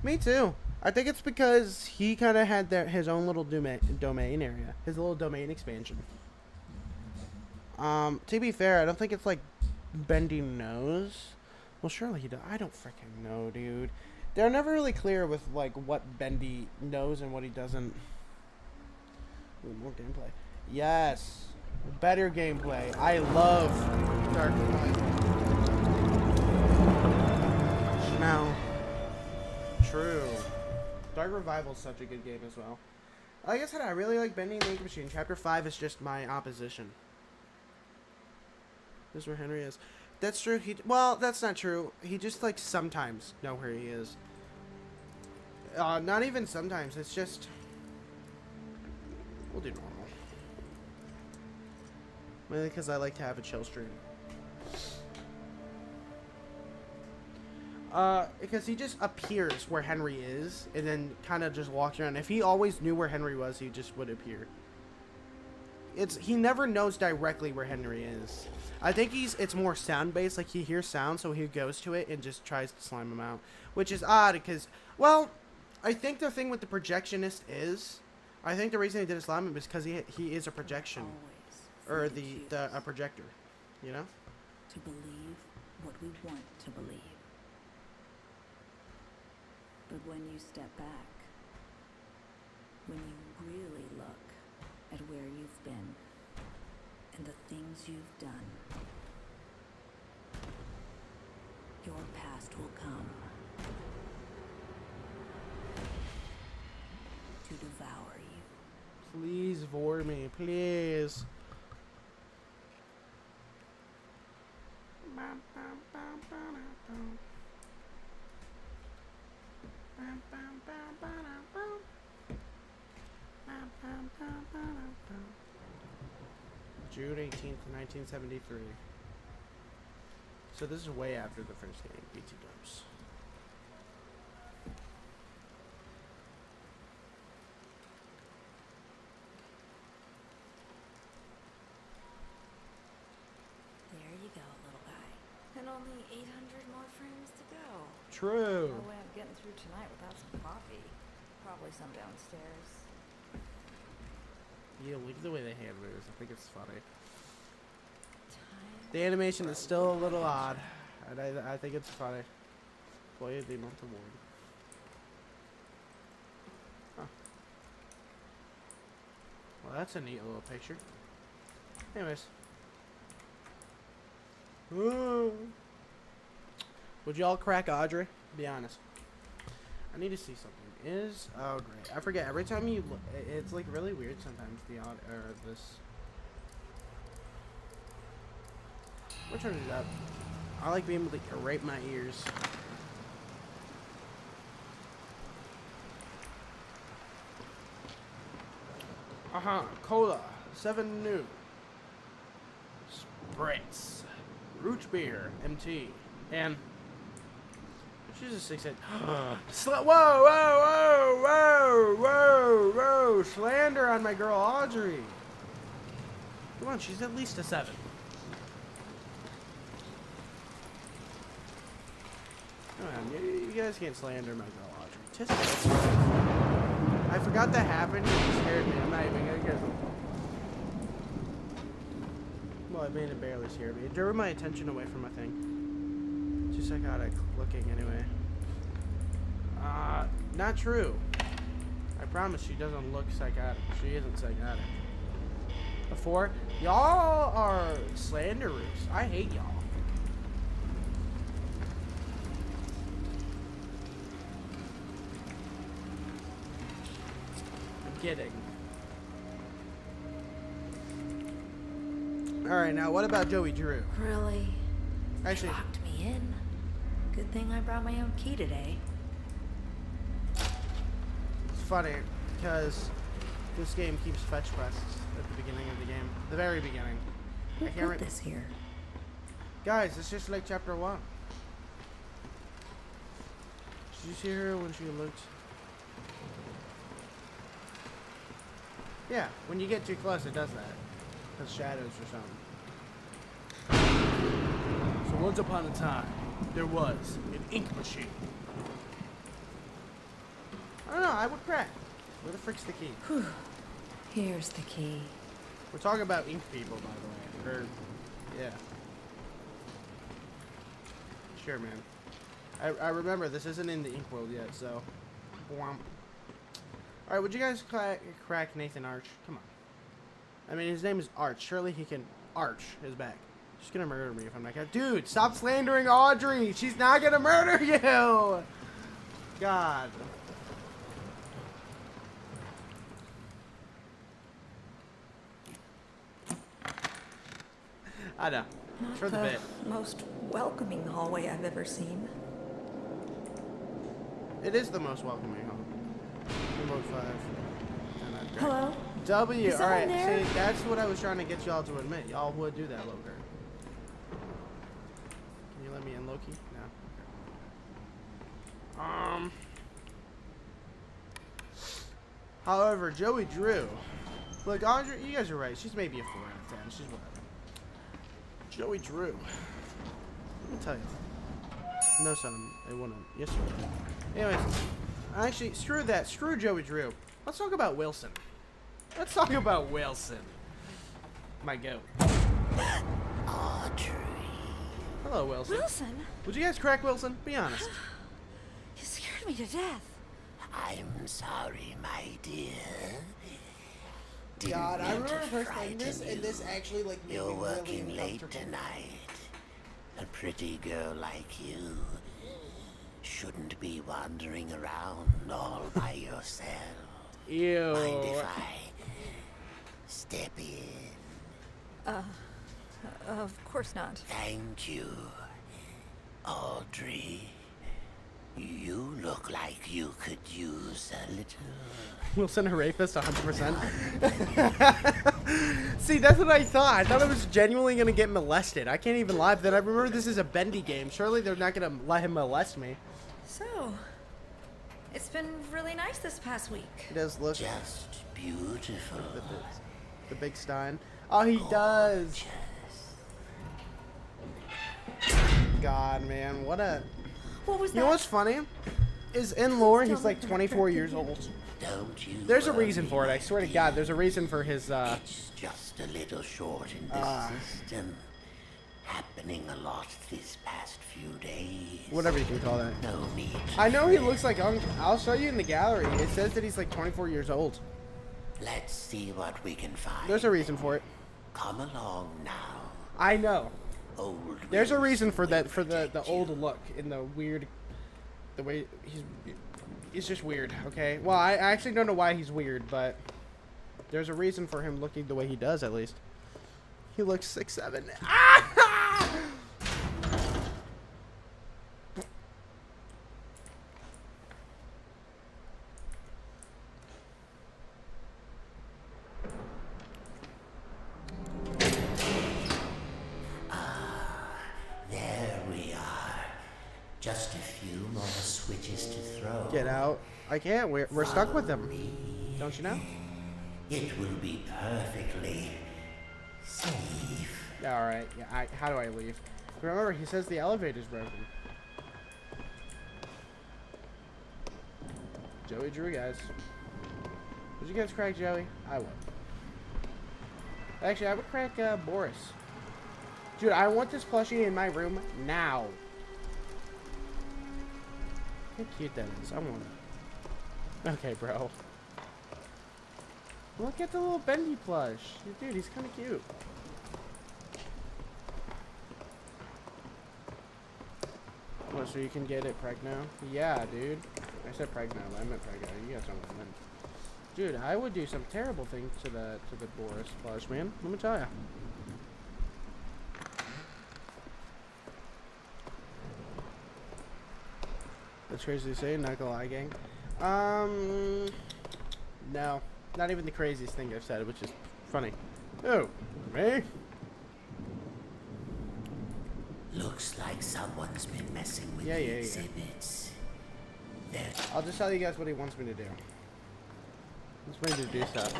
Me too. I think it's because he kind of had his own little domain area. His little domain expansion. To be fair, I don't think it's like Bendy knows. Well, surely he does. I don't freaking know, dude. They're never really clear with like what Bendy knows and what he doesn't. Ooh, more gameplay. Yes. Better gameplay. I love Dark Revival. Now. True. Dark Revival is such a good game as well. Like I said, I really like Bendy and the Ink Machine. Chapter 5 is just my opposition. This is where Henry is. That's true. Well, that's not true. He just like sometimes know where he is. Not even sometimes. It's just we'll do normal. Mainly because I like to have a chill stream. Because he just appears where Henry is, and then kind of just walks around. If he always knew where Henry was, he just would appear. He never knows directly where Henry is. I think it's more sound based, like he hears sound, so he goes to it and just tries to slime him out, which is odd because, well, I think the thing with the projectionist is, I think the reason he didn't slime him is because he is a projection, or a projector, you know. To believe what we want to believe. But when you step back, when you really look at where you've been and the things you've done, your past will come to devour you. Please vor me, please. June 18th, 1973. So this is way after the first game, BT Dubs. There you go, little guy. And only 800 more frames to go. True. No way I'm getting through tonight without some coffee. Probably some downstairs. Yeah, look at the way the hand moves. I think it's funny. The animation is still a little odd, and I think it's funny. Boy, of the month award. Huh. Well, that's a neat little picture. Anyways. Ooh. Would y'all crack Audrey? Be honest. I need to see something. Oh great. I forget. Every time you look, it's like really weird sometimes. This. We'll turn it up. I like being able to rape my ears. Cola. 7 new. Spritz. Root beer. MT. And she's a 6'8". Whoa, whoa, whoa, whoa, whoa, whoa. Slander on my girl Audrey. Come on, she's at least a 7. Come on, you guys can't slander my girl Audrey. Just I forgot that happened. It scared me. I'm not even gonna get. Well, I mean, it barely scared me. It drew my attention away from my thing. Too psychotic looking, anyway. Not true. I promise she doesn't look psychotic. She isn't psychotic. Before, y'all are slanderers. I hate y'all. I'm kidding. Alright, now what about Joey Drew? Really? Actually, Locked me in. Good thing I brought my own key today. it's funny because this game keeps fetch quests at the beginning of the game. The very beginning. Who I can't put this here? Guys, it's just like chapter 1. Did you see her when she looked? Yeah, when you get too close, it does that. Because shadows or something. So once upon a time, there was an ink machine. I don't know, I would crack. Where the frick's the key? Whew. Here's the key. We're talking about ink people, by the way. Or, yeah. Sure, man. I remember this isn't in the ink world yet, so. Whomp. Alright, would you guys crack Nathan Arch? Come on. I mean, his name is Arch. Surely he can arch his back. She's gonna murder me if I'm not. Dude, stop slandering Audrey! She's not gonna murder you! God. I know. Not For the bit. most welcoming hallway I've ever seen. It is the most welcoming home. Mode 5. Hello? W. Is someone Alright, there? see, that's what I was trying to get y'all to admit. Y'all would do that, Loker. Can you let me in, Loki? No. Okay. However, Joey Drew. Look, Andre, you guys are right. She's maybe a 4 out of 10. She's whatever. Joey Drew. Let me tell you. No, son. It wouldn't. Yes, sir. Anyways, actually, screw that. Screw Joey Drew. Let's talk about Wilson. Let's talk about Wilson. My goat. Audrey. Hello, Wilson. Wilson? Would you guys crack Wilson? Be honest. You scared me to death. I'm sorry, my dear. Didn't God, I mean remember to first playing this, frighten and this you. actually like made You're me really working late uncomfortable. tonight. A pretty girl like you shouldn't be wandering around all by yourself. Ew. Mind if I step in? Of course not. Thank you, Audrey. You look like you could use a little. Wilson a rapist, 100%. See, that's what I thought. I thought I was genuinely gonna get molested. I can't even lie. But then I remember this is a Bendy game. Surely they're not gonna let him molest me. So, it's been really nice this past week. He does look Just beautiful. the big Stein. Oh, he does. God, man, what a. What was You know that? what's funny? is in lore, he's Still like looking 24 at years you. old. Don't you There's a worry, reason for it, I my swear to dear. God. There's a reason for his, It's just a little short in the system. Happening a lot this past few days. whatever you can call that. No need to I know he fret. looks like, I'll show you in the gallery. It says that he's like 24 years old. Let's see what we can find. There's a reason for it. Come along now. I know. Old There's a Wilson reason for will that, for the protect old you. look and the weird, the way he's just weird, okay? Well, I actually don't know why he's weird, but there's a reason for him looking the way he does, at least. He looks 6'7". Ah! There we are. Just a few more switches to throw. Get out. I can't. We're stuck with him. Don't you know? It will be perfectly safe. Yeah, alright. Yeah, how do I leave? Remember, he says the elevator's broken. Joey Drew, guys. Would you guys crack Joey? I would. Actually, I would crack Boris. Dude, I want this plushie in my room now. How cute that is. I want it. Okay, bro. Look at the little Bendy plush. Dude, he's kind of cute. Oh, so you can get it pregno? Yeah, dude. I said pregno. I meant pregno. You guys know what I meant. Dude, I would do some terrible things to the Boris plush, man. Let me tell ya. That's crazy to say, not gonna lie, gang. No. Not even the craziest thing I've said, which is funny. Oh, me? Looks like someone's been messing with Yeah, the yeah, yeah. exhibits. There. I'll just tell you guys what he wants me to do. He wants me to do stuff.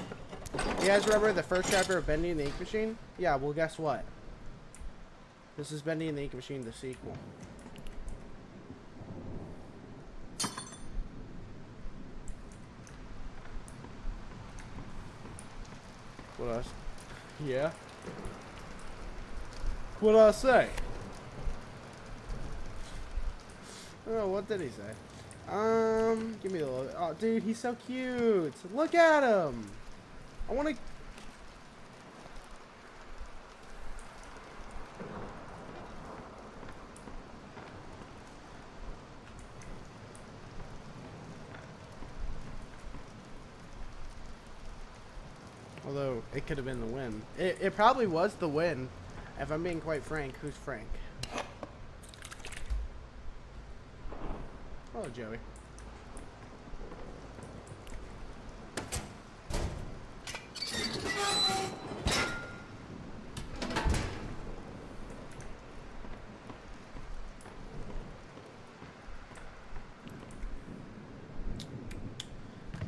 You guys remember the first chapter of Bendy and the Ink Machine? Yeah, well, guess what? This is Bendy and the Ink Machine, the sequel. What else? Yeah. What did I say? Oh, what did he say? Give me a little. Oh, dude, he's so cute. Look at him. I want to. Although it could have been the wind. It probably was the wind. If I'm being quite frank, who's Frank? Oh, Joey.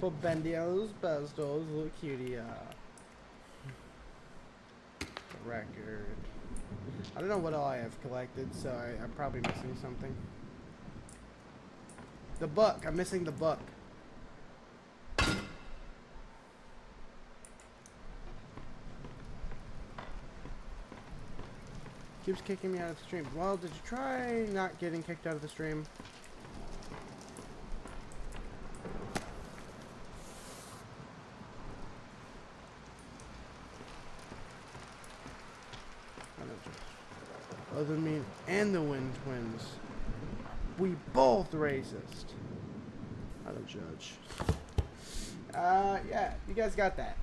Put Bendy on those pedestals, little cutie. Record. I don't know what all I have collected, so I'm probably missing something. The book. I'm missing the book. Keeps kicking me out of the stream. Well, did you try not getting kicked out of the stream? Other than me and the Wind Twins. We both racist. I don't judge. Yeah, you guys got that.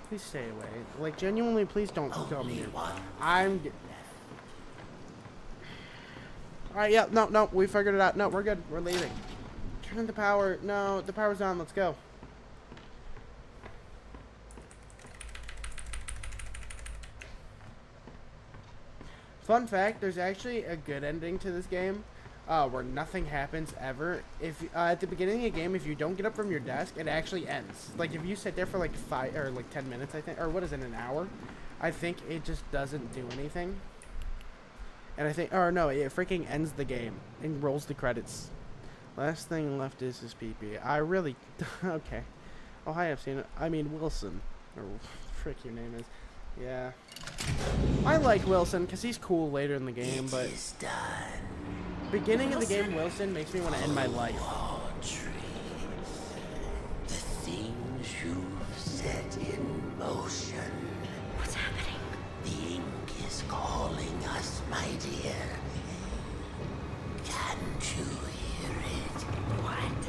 Please stay away. Like, genuinely, please don't come here. Alright, yeah, no, we figured it out. No, we're good. We're leaving. Turn the power. No, the power's on. Let's go. Fun fact, there's actually a good ending to this game, where nothing happens ever. If at the beginning of the game, if you don't get up from your desk, it actually ends. Like, if you sit there for like 5 or like 10 minutes, I think, or what is it, an hour? I think it just doesn't do anything. And I think, or no, it freaking ends the game and rolls the credits. Last thing left is his PP. I really, okay. Oh, hi, I've seen it. I mean, Wilson. Or frick your name is. Yeah. I like Wilson because he's cool later in the game, but beginning of the game, Wilson makes me want to end my life. Audrey, the things you've set in motion. What's happening? The ink is calling us, my dear. Can't you hear it? What?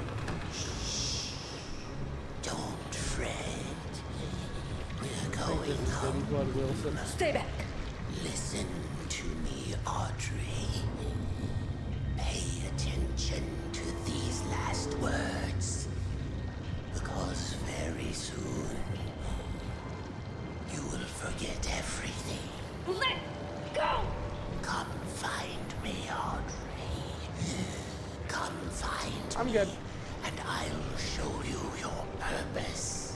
Shh. Don't fret. We're This going is City home. Blood Wilson. Stay back. Listen to me, Audrey. Pay attention to these last words. Because very soon, you will forget everything. Let go! Come find me, Audrey. Come find I'm me, good. and I'll show you your purpose.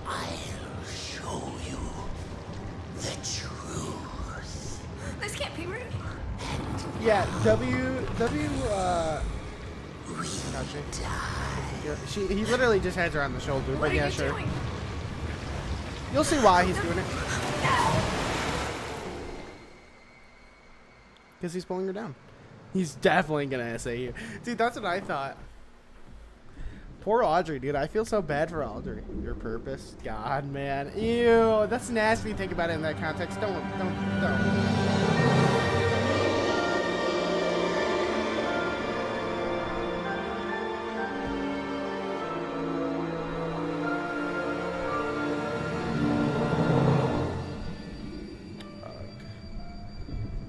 I'll show you the truth. This can't be real. Yeah, We Gotcha. die. He literally just has her on the shoulder, What but are yeah, you sure. doing? You'll see why he's doing it. Because he's pulling her down. He's definitely gonna SA you. Dude, that's what I thought. Poor Audrey, dude. I feel so bad for Audrey. Your purpose? God, man. Ew, that's nasty to think about it in that context. Don't.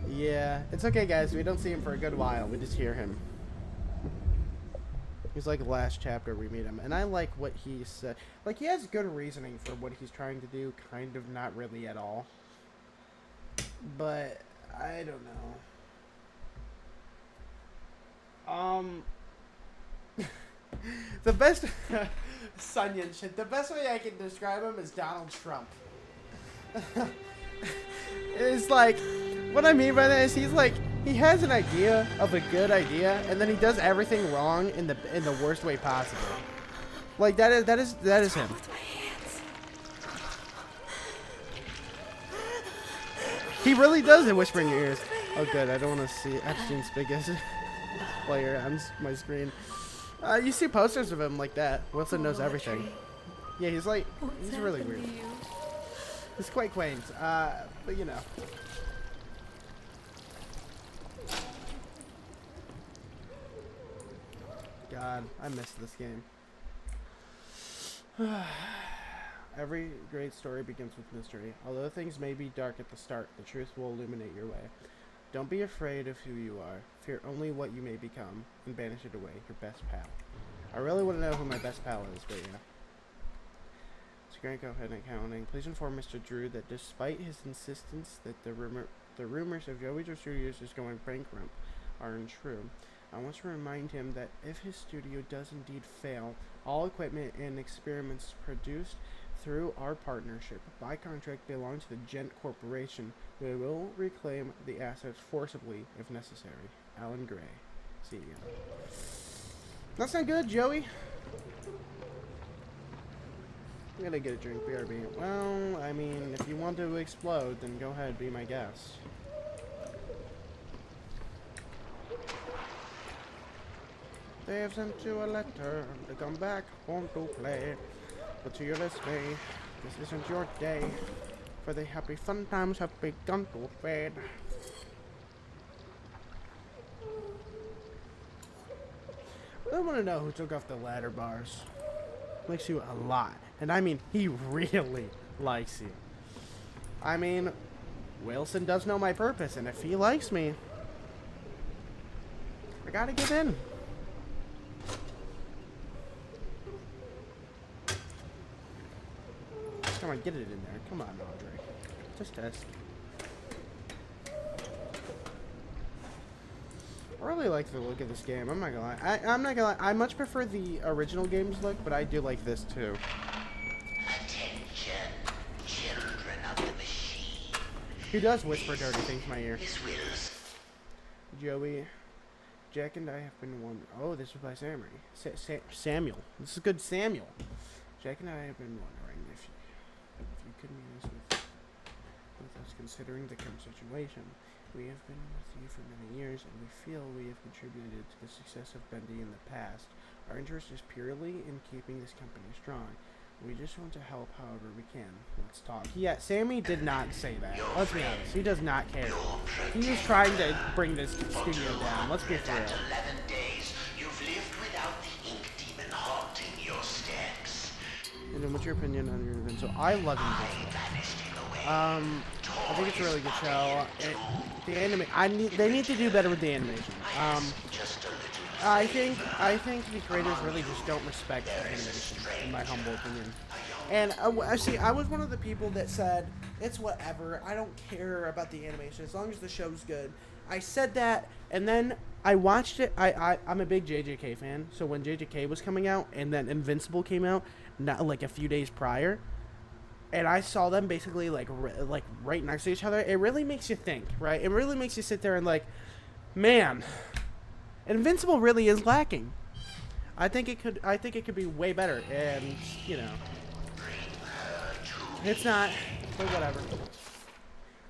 Yeah, it's okay, guys. We don't see him for a good while. We just hear him. He's like last chapter we meet him, and I like what he said. Like, he has good reasoning for what he's trying to do, kind of not really at all. But I don't know. The best Sunyan shit. The best way I can describe him is Donald Trump. It's like, what I mean by that is he's like, he has an idea of a good idea, and then he does everything wrong in the worst way possible. Like, that is him. With my hands. He really does whisper in your ears. Oh, good. I don't want to see Epstein's biggest player on my screen. You see posters of him like that. Wilson knows everything. Yeah, he's like, he's really weird. He's quite quaint. But you know. God, I missed this game. Every great story begins with mystery. Although things may be dark at the start, the truth will illuminate your way. Don't be afraid of who you are. Fear only what you may become, and banish it away. Your best pal. I really want to know who my best pal is, but yeah. It's great. Go ahead and accounting. Please inform Mr. Drew that despite his insistence that the rumors of Joey Studios is going bankrupt are untrue, I want to remind him that if his studio does indeed fail, all equipment and experiments produced through our partnership by contract belong to the Gent Corporation. We will reclaim the assets forcibly if necessary. Alan Gray. See you again. That's not good, Joey. I'm gonna get a drink, BRB. Well, I mean, if you want to explode, then go ahead, be my guest. They have sent you a letter to come back home to play. But to your dismay, this isn't your day. For the happy fun times have begun to fade. I want to know who took off the ladder bars. Likes you a lot. And I mean, he really likes you. I mean, Wilson does know my purpose, and if he likes me, I gotta give in. Come on, get it in there. Come on, Audrey. Just test. I really like the look of this game. I'm not gonna lie. I'm not gonna lie. I much prefer the original game's look, but I do like this too. Attention, children of the machine. He does whisper dirty things in my ear. Is Wilson. Joey, Jack and I have been wondering. Oh, this was by Samuel. This is good, Samuel. Jack and I have been wondering if you could meet us with us, considering the current situation. We have been with you for many years, and we feel we have contributed to the success of Bendy in the past. Our interest is purely in keeping this company strong. We just want to help however we can. Let's talk. Yeah, Sammy did not say that. Let's be honest. He does not care. He is trying to bring this studio down. Let's be for real. 11 days, you've lived without the ink demon haunting your steps. And then what's your opinion on your event? So I love Invincible. I think it's a really good show. They need to do better with the animation. I think the creators really just don't respect animation, in my humble opinion. And I was one of the people that said, it's whatever, I don't care about the animation, as long as the show's good. I said that, and then I watched it. I'm a big JJK fan, so when JJK was coming out, and then Invincible came out, not like a few days prior, and I saw them basically like right next to each other, it really makes you think, right? It really makes you sit there and like, man, Invincible really is lacking. I think it could be way better, and you know, it's not, but whatever.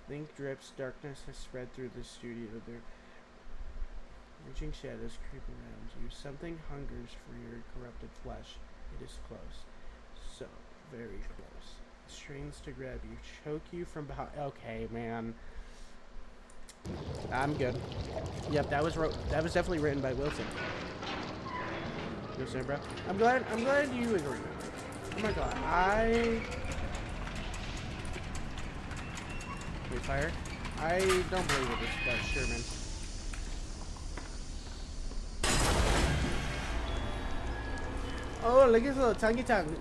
Link drips, darkness has spread through the studio. There, reaching shadows creep around you. Something hungers for your corrupted flesh. It is close, so very close. Strains to grab you, choke you from behind. Okay, man. I'm good. Yep, that was definitely written by Wilson. Wilson, bro. I'm glad you agree. Oh my god, Wait, fire? I don't believe it, but sure, man. Oh, look at his little tonguey tongue.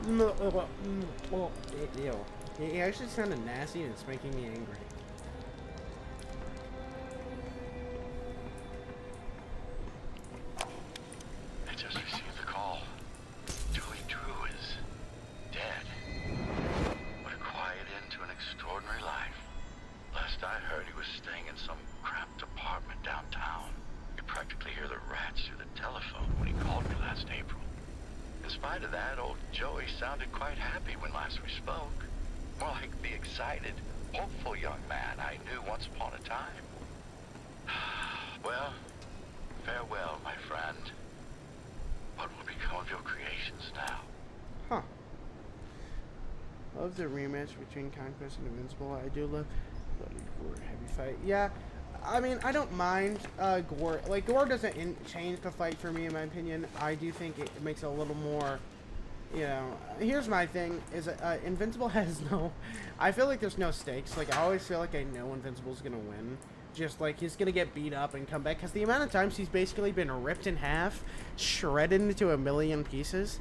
Ew. He actually sounded nasty, and it's making me angry. I just received the call. Joey Drew is dead. What a quiet end to an extraordinary life. Last I heard, he was staying in some cramped apartment downtown. You could practically hear the rats through the telephone when he called me last April. In spite of that, old Joey sounded quite happy when last we spoke. More like the excited, hopeful young man I knew once upon a time. Well, farewell, my friend. What will become of your creations now? Huh. Love the rematch between Conquest and Invincible. I do love bloody gore heavy fight. Yeah, I mean, I don't mind gore. Like, gore doesn't change the fight for me, in my opinion. I do think it makes it a little more, you know. Here's my thing, is Invincible has no, I feel like there's no stakes. Like, I always feel like I know Invincible's gonna win. Just like, he's gonna get beat up and come back, because the amount of times he's basically been ripped in half, shredded into a million pieces,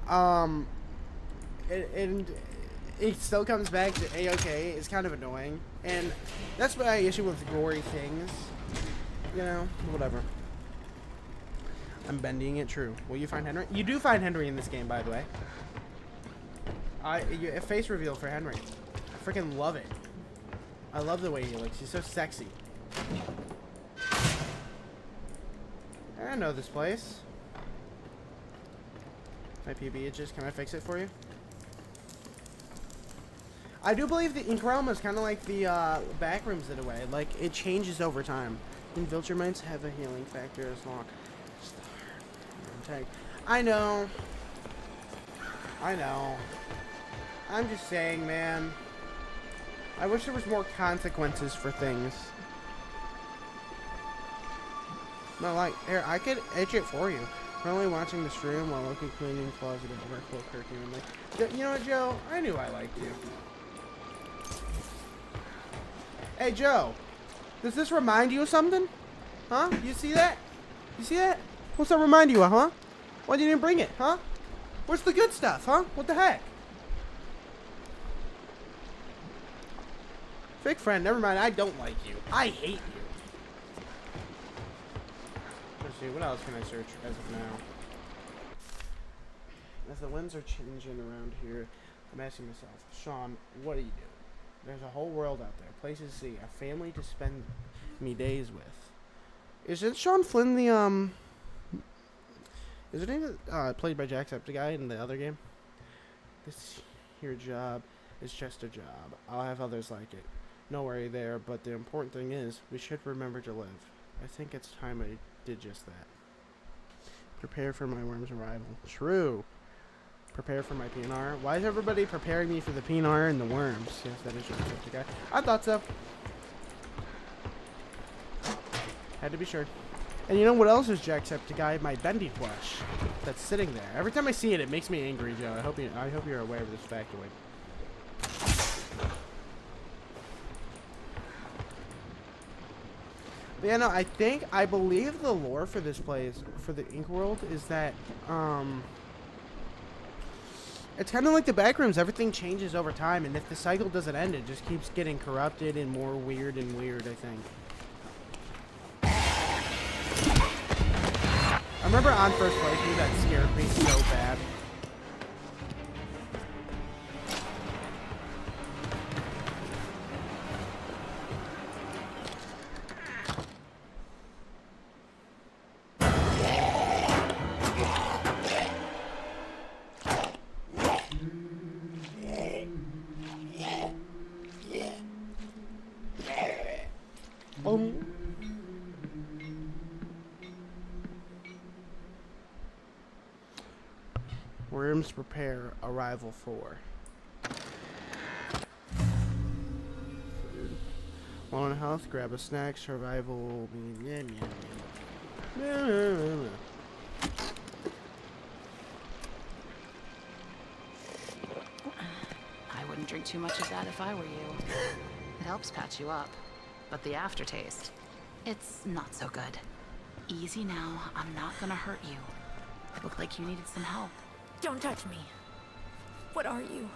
and it still comes back to A-okay. It's kind of annoying, and that's my issue with gory things, you know. Whatever. I'm bending it true. Will you find Henry? You do find Henry in this game, by the way. A face reveal for Henry. I freaking love it. I love the way he looks. He's so sexy. I know this place. My PB itches. Can I fix it for you? I do believe the Ink Realm is kind of like the back rooms in a way. Like, it changes over time. Infiltramites have a healing factor as long. I know. I'm just saying, man. I wish there was more consequences for things. No, like, here, I could itch it for you. Currently watching the stream while looking cleaning closet and my cloak curtain. Like, you know what, Joe? I knew I liked you. Hey, Joe. Does this remind you of something? Huh? You see that? You see that? What's that remind you of, huh? Why didn't you bring it, huh? Where's the good stuff, huh? What the heck? Fake friend, never mind. I don't like you. I hate you. Let's see, what else can I search as of now? As the winds are changing around here, I'm asking myself, Sean, what do you do? There's a whole world out there, places to see, a family to spend me days with. Isn't Sean Flynn the Isn't he played by Jacksepticeye in the other game? This here job is just a job. I'll have others like it. No worry there, but the important thing is we should remember to live. I think it's time I did just that. Prepare for my worm's arrival. True. Prepare for my PNR. Why is everybody preparing me for the PNR and the worms? Yes, that is Jacksepticeye. I thought so. Had to be sure. And you know what else is Jacksepticeye? My Bendy plush that's sitting there. Every time I see it, it makes me angry, Joe. I hope you're aware of this factoid. But yeah, no, I believe the lore for this place, for the Ink World, is that, it's kind of like the Backrooms. Everything changes over time, and if the cycle doesn't end, it just keeps getting corrupted and more weird and weird, I think. I remember on first playthrough that scared me so bad. Worms prepare, arrival 4. Food. While in health, grab a snack, survival. I wouldn't drink too much of that if I were you. It helps patch you up, but the aftertaste, it's not so good. Easy now, I'm not gonna hurt you. Looked like you needed some help. Don't touch me. What are you?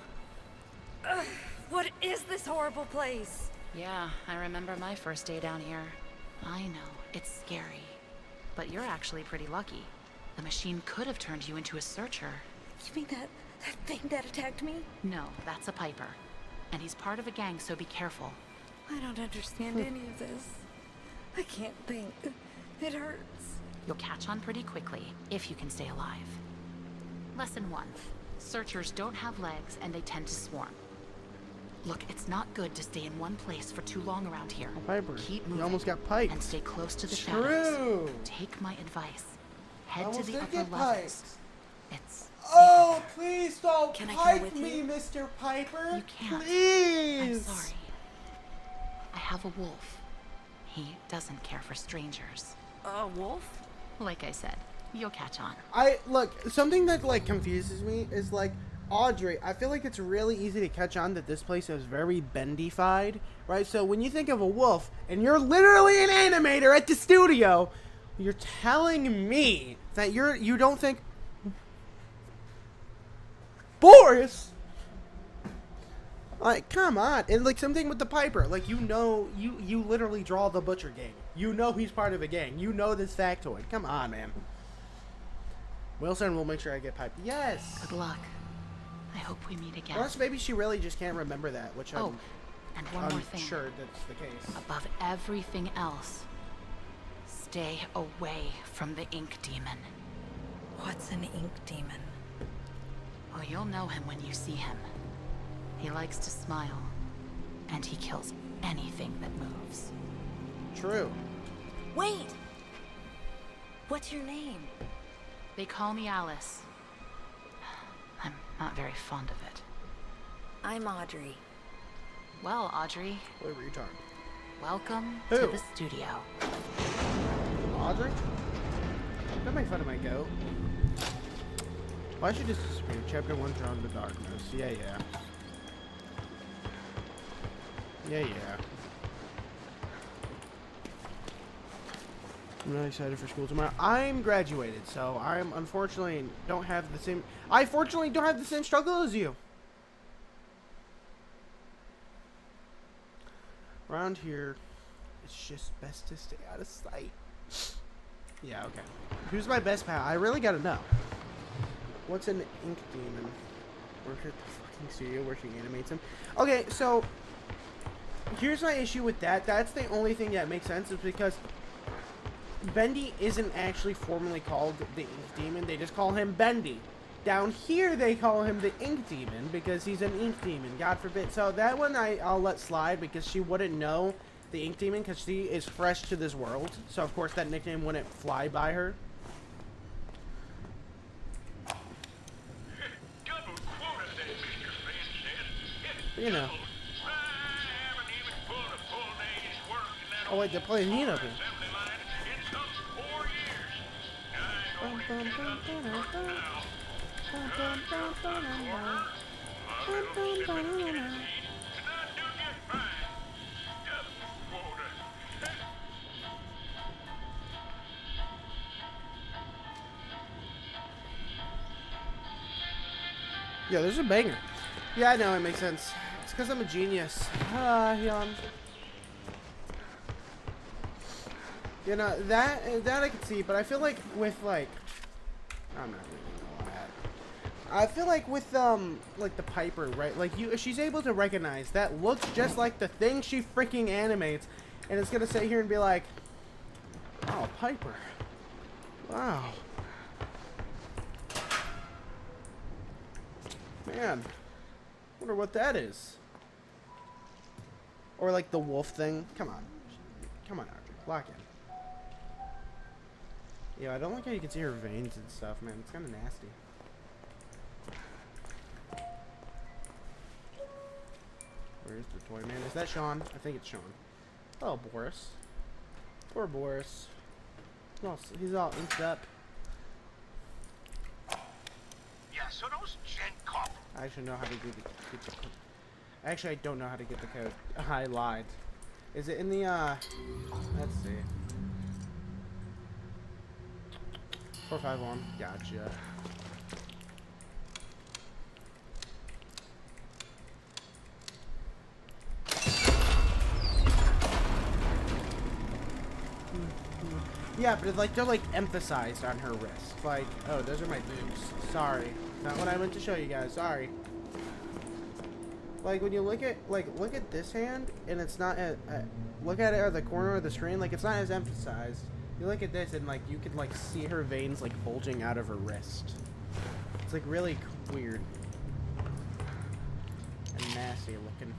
Ugh, what is this horrible place? Yeah, I remember my first day down here. I know, it's scary. But you're actually pretty lucky. The machine could have turned you into a searcher. You mean that thing that attacked me? No, that's a Piper. And he's part of a gang, so be careful. I don't understand any of this. I can't think. It hurts. You'll catch on pretty quickly, if you can stay alive. Lesson 1. Searchers don't have legs and they tend to swarm. Look, it's not good to stay in one place for too long around here. Piper, Keep you moving almost got piped. and stay close to the True. shadows. Take my advice. Head to the upper levels. It's Oh, please don't Can I go pipe with me, you? Mr. Piper. You can't. Please. I'm sorry. I have a wolf. He doesn't care for strangers. A wolf? Like I said, you'll catch on. Look, something that like confuses me is like Audrey, I feel like it's really easy to catch on that this place is very bendified, right? So when you think of a wolf and you're literally an animator at the studio, you're telling me that you don't think Boris. Like, come on. And like something with the Piper, like you literally draw the Butcher gang. You know he's part of a gang. You know this factoid. Come on, man. Wilson will make sure I get piped. Yes. Good luck. I hope we meet again. Or else maybe she really just can't remember that, which Oh, and one more thing. sure that's the case. Above everything else, stay away from the ink demon. What's an ink demon? Well, you'll know him when you see him. He likes to smile, and he kills anything that moves. True. Wait! What's your name? They call me Alice. I'm not very fond of it. I'm Audrey. Well, Audrey, What were you talking? welcome Who? to the studio. Audrey? Don't make fun of my goat. Why should just disappear? Chapter 1, Drawn to Darkness. Yeah. I'm really excited for school tomorrow. I'm graduated, so I'm unfortunately don't have the same. I fortunately don't have the same struggle as you. Around here, it's just best to stay out of sight. Yeah, okay. Who's my best pal? I really gotta know. What's an ink demon? Works at the fucking studio where she animates him. Okay, so here's my issue with that. That's the only thing that makes sense is because Bendy isn't actually formally called the Ink Demon. They just call him Bendy. Down here, they call him the Ink Demon because he's an Ink Demon. God forbid. So that one I'll let slide because she wouldn't know the Ink Demon because she is fresh to this world. So, of course, that nickname wouldn't fly by her. You know. Oh wait, they're playing Heat up here. Yeah, there's a banger. Yeah, I know, it makes sense. It's because I'm a genius. Yawn. You know, that I can see, but I feel like with, like... I'm not really gonna that. I feel like with, like, the Piper, right? Like, she's able to recognize that looks just like the thing she freaking animates, and it's gonna sit here and be like, oh, Piper. Wow. Man. Wonder what that is. Or like the wolf thing. Come on. Come on, Audrey. Lock in. Yeah, I don't like how you can see her veins and stuff, man. It's kind of nasty. Where's the toy man? Is that Sean? I think it's Sean. Oh, Boris. Poor Boris. He's all inked up. Yeah, so those gent cops. I actually know how to do get the code. Actually, I don't know how to get the code. I lied. Is it in the, let's see. 451. Gotcha. Yeah, but like they're like emphasized on her wrist. Like, oh, those are my boobs. Sorry, not what I meant to show you guys. Sorry. Like when you look at this hand, and it's not look at it at the corner of the screen. Like it's not as emphasized. You look at this, and like you can like see her veins like bulging out of her wrist. It's like really weird and nasty looking.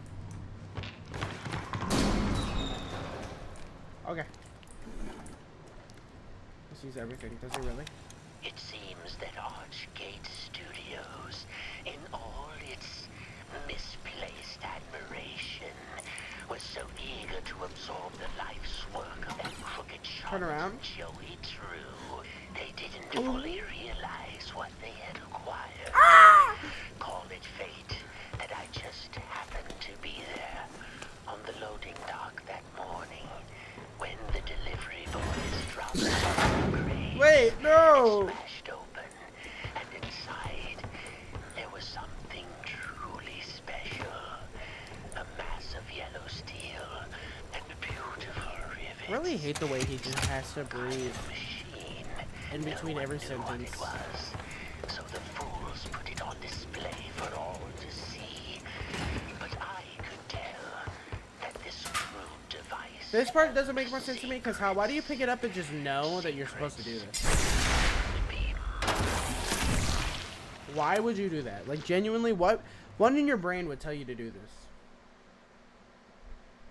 Okay. Sees everything, does he really? It seems that Archgate Studios, in all its misplaced admiration, was so eager to absorb the life's work of that crooked Turn around. Joey True, they didn't fully realize what they had acquired. Call it fate that I just happened to be there on the loading dock that morning when the delivery boys dropped the crate. Wait, no! Smashed open, and inside there was something truly special. A mass of yellow steel and beautiful rivets. I really hate the way he just has to breathe Machine. in between every sentence. It was, so the fools put it on display for all to see. But I could tell that this crude device. This part doesn't make much sense to me because why do you pick it up and just know that you're supposed to do this? Why would you do that? Like genuinely, what in your brain would tell you to do this?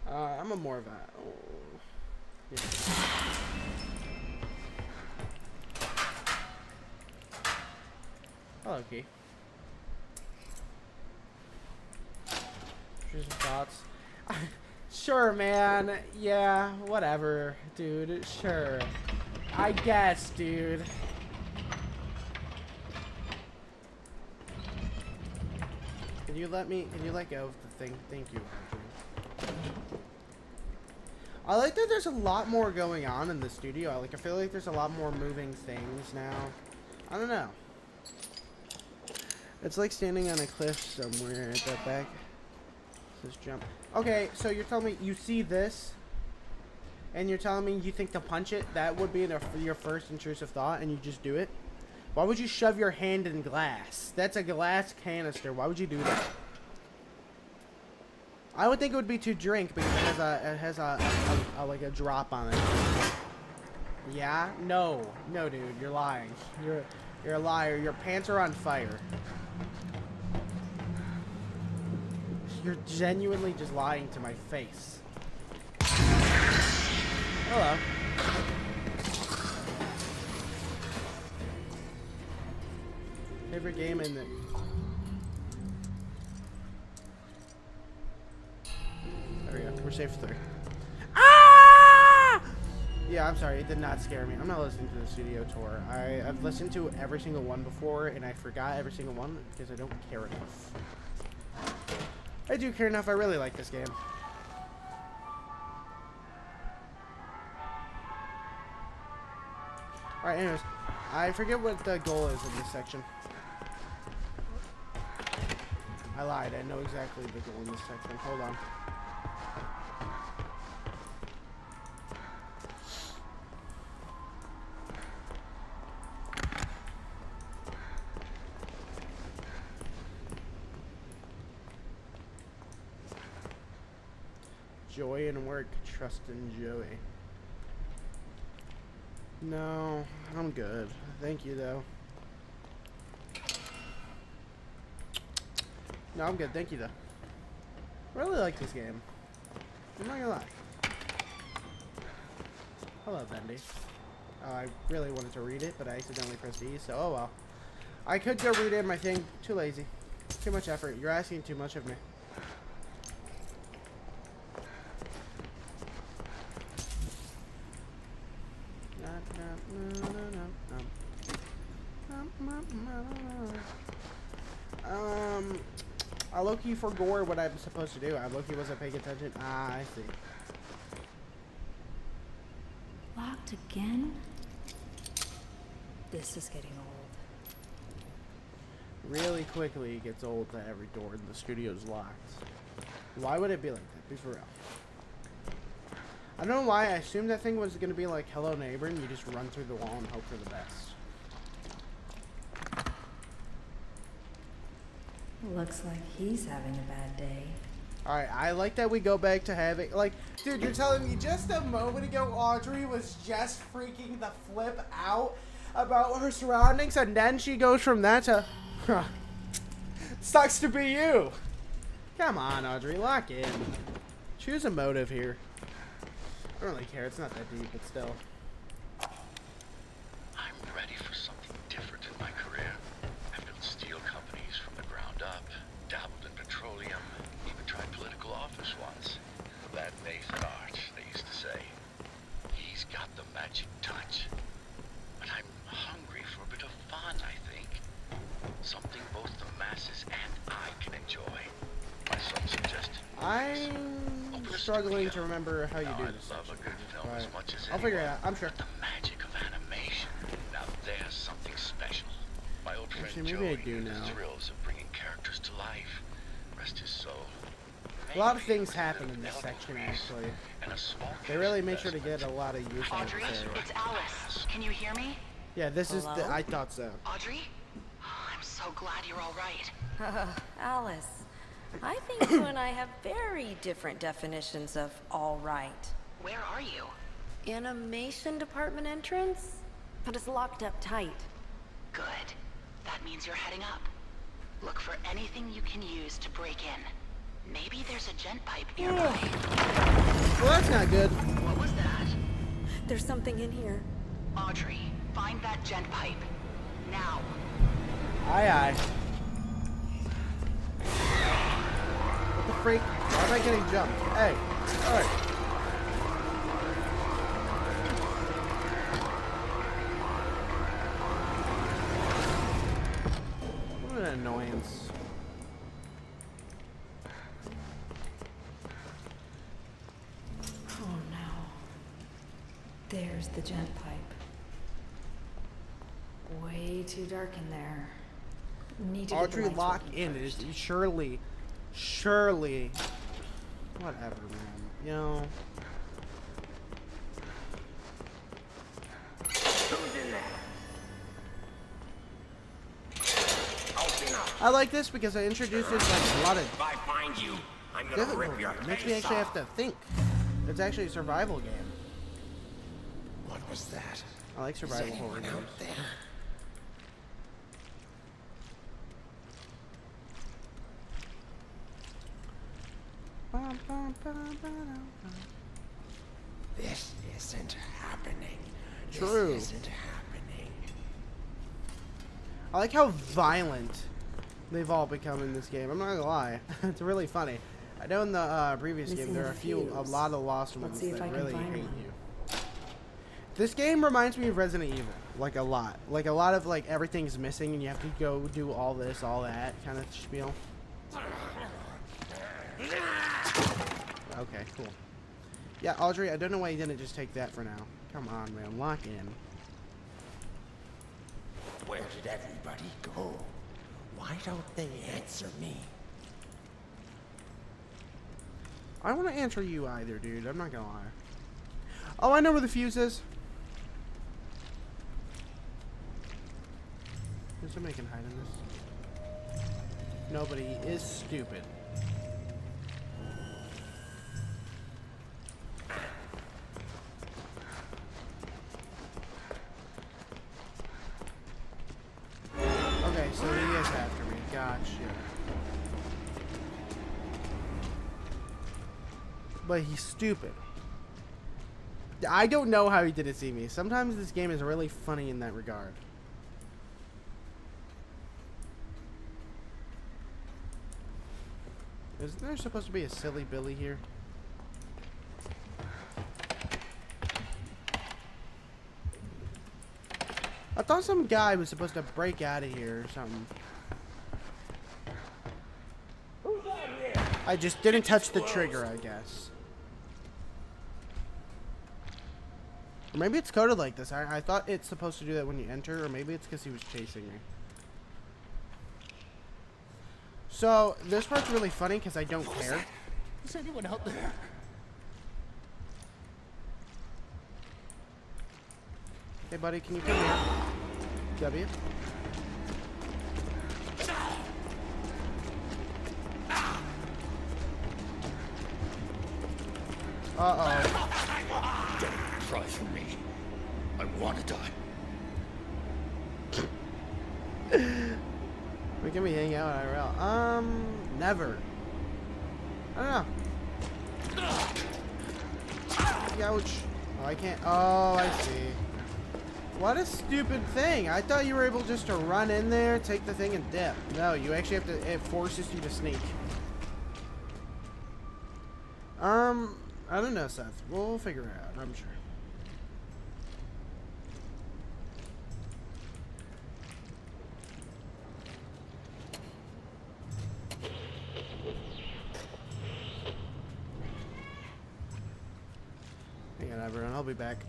I'm a more of a. Oh. Yeah. Hello, Key. Just some thoughts. Sure, man. Yeah, whatever, dude. Sure. I guess, dude. Can you let go of the thing? Thank you, Andrew. I like that there's a lot more going on in the studio. I feel like there's a lot more moving things now. I don't know. It's like standing on a cliff somewhere at that back. Let's jump. Okay, so you're telling me you see this, and you're telling me you think to punch it, that would be your first intrusive thought, and you just do it? Why would you shove your hand in glass? That's a glass canister. Why would you do that? I would think it would be to drink because it has a like a drop on it. Yeah? No. No, dude. You're lying. You're a liar. Your pants are on fire. You're genuinely just lying to my face. Hello. Favorite game in the... There we go. We're safe for 3. Ah! Yeah, I'm sorry. It did not scare me. I'm not listening to the studio tour. I've listened to every single one before, and I forgot every single one because I don't care enough. I do care enough. I really like this game. Alright, anyways. I forget what the goal is in this section. I lied. I know exactly the goal in this section. Hold on. Joy and work, trust in Joey. No, I'm good. Thank you, though. No, I'm good. Thank you, though. I really like this game. I'm not gonna lie. Hello, Bendy. Oh, I really wanted to read it, but I accidentally pressed E, so oh well. I could go read it in my thing. Too lazy. Too much effort. You're asking too much of me. I low-key forgot what I'm supposed to do. I low-key wasn't paying attention. Ah, I see. Locked again? This is getting old. Really quickly it gets old that every door in the studio's locked. Why would it be like that? Be for real. I don't know why. I assumed that thing was going to be like Hello Neighbor and you just run through the wall and hope for the best. Looks like he's having a bad day. Alright, I like that we go back to having, like, dude, you're telling me just a moment ago Audrey was just freaking the flip out about her surroundings, and then she goes from that to, huh, sucks to be you. Come on, Audrey, lock in. Choose a motive here. I don't really care, it's not that deep, but still. I'm ready for something different in my career. I've built steel companies from the ground up, dabbled in petroleum, even tried political office once. That Nathan Arch, they used to say. He's got the magic touch. But I'm hungry for a bit of fun, I think. Something both the masses and I can enjoy. My son suggested. I'm struggling to remember how you do this. I love a good film as much as I'll figure it out, I'm sure. The magic of animation. Now there's something special. My old friend Actually, maybe I Joey do knew the now. thrills of bringing characters to life. Rest his soul. A lot of things happen in this section, actually. And a small They really make sure to get a lot of use out of Audrey, this area. it's Alice. Can you hear me? Yeah, this is the, Hello? I thought so. Audrey? I'm so glad you're all right. Alice, I think you and I have very different definitions of all right. Where are you? Animation department entrance? But it's locked up tight. Good. That means you're heading up. Look for anything you can use to break in. Maybe there's a gent pipe nearby. Well, that's not good. What was that? There's something in here. Audrey, find that gent pipe. Now. Aye, aye. What the freak? Why am I getting jumped? Hey, alright. What an annoyance. Oh no. There's the gent pipe. Way too dark in there. Need to get the Audrey, lights lock working in. It is first. surely. Whatever, man. You know. I like this because it introduces like a lot of. If I find you, I'm gonna difficulty. rip your It makes me face actually off. have to think. It's actually a survival game. What was that? I like survival horror games. Out there? This isn't happening. True. This isn't happening. I like how violent they've all become in this game. I'm not gonna lie, it's really funny. I know in the previous game Missing there are a lot of lost ones see if that I can really find hate one. you. This game reminds me of Resident Evil, like a lot. Like a lot of like everything's missing and you have to go do all this, all that kind of spiel. Okay, cool. Yeah, Audrey, I don't know why you didn't just take that for now. Come on, man, lock in. Where did everybody go? Why don't they answer me? I don't want to answer you either, dude. I'm not gonna lie. Oh, I know where the fuse is. Is somebody can hide in this? Nobody is stupid. Okay, so he is after me. Gotcha. But he's stupid. I don't know how he didn't see me. Sometimes this game is really funny in that regard. Isn't there supposed to be a silly Billy here? I thought some guy was supposed to break out of here or something. I just didn't touch the trigger, I guess. Or maybe it's coded like this. I thought it's supposed to do that when you enter, or maybe it's because he was chasing me. So, this part's really funny because I don't care. Is anyone out there? Hey, buddy, can you come here? W. Uh-oh. Don't cry for me. I want to die. Wait, can we hang out IRL? Never. I don't know. Ouch. Oh, I can't. Oh, I see. What a stupid thing. I thought you were able just to run in there, take the thing, and dip. No, you actually have to, it forces you to sneak. I don't know, Seth. We'll figure it out, I'm sure. Hang on, everyone. I'll be back.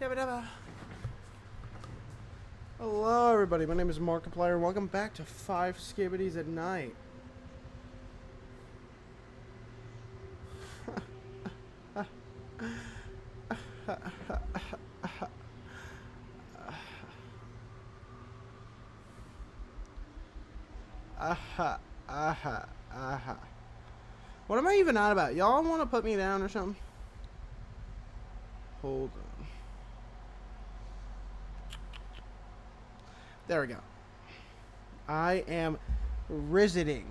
Yabba dabba. Hello, everybody. My name is Markiplier, and welcome back to 5 Skibbities at Night. What am I even on about? Y'all want to put me down or something? Hold on. There we go. I am visiting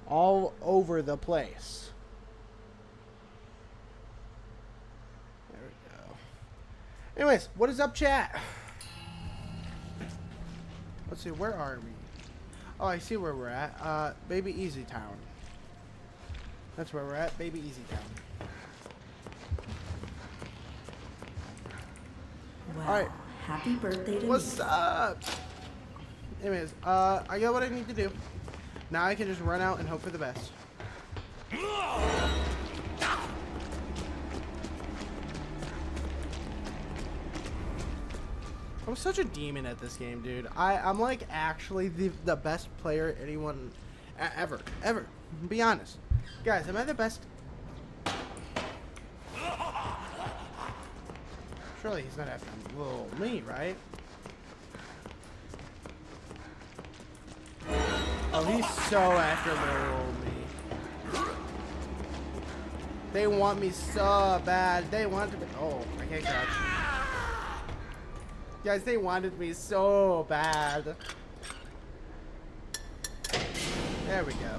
all over the place. There we go. Anyways, what is up, chat? Let's see, where are we? Oh, I see where we're at. Baby Easy Town. That's where we're at, Baby Easy Town. Wow. Alright. Happy birthday to What's me. up? Anyways, I got what I need to do. Now I can just run out and hope for the best. I'm such a demon at this game, dude. I'm like actually the best player anyone ever. Be honest. Guys, am I the best? Surely he's not after little me, right? Oh, he's so after little me. They want me so bad. They want to be. Oh, I can't catch. Guys, they wanted me so bad. There we go.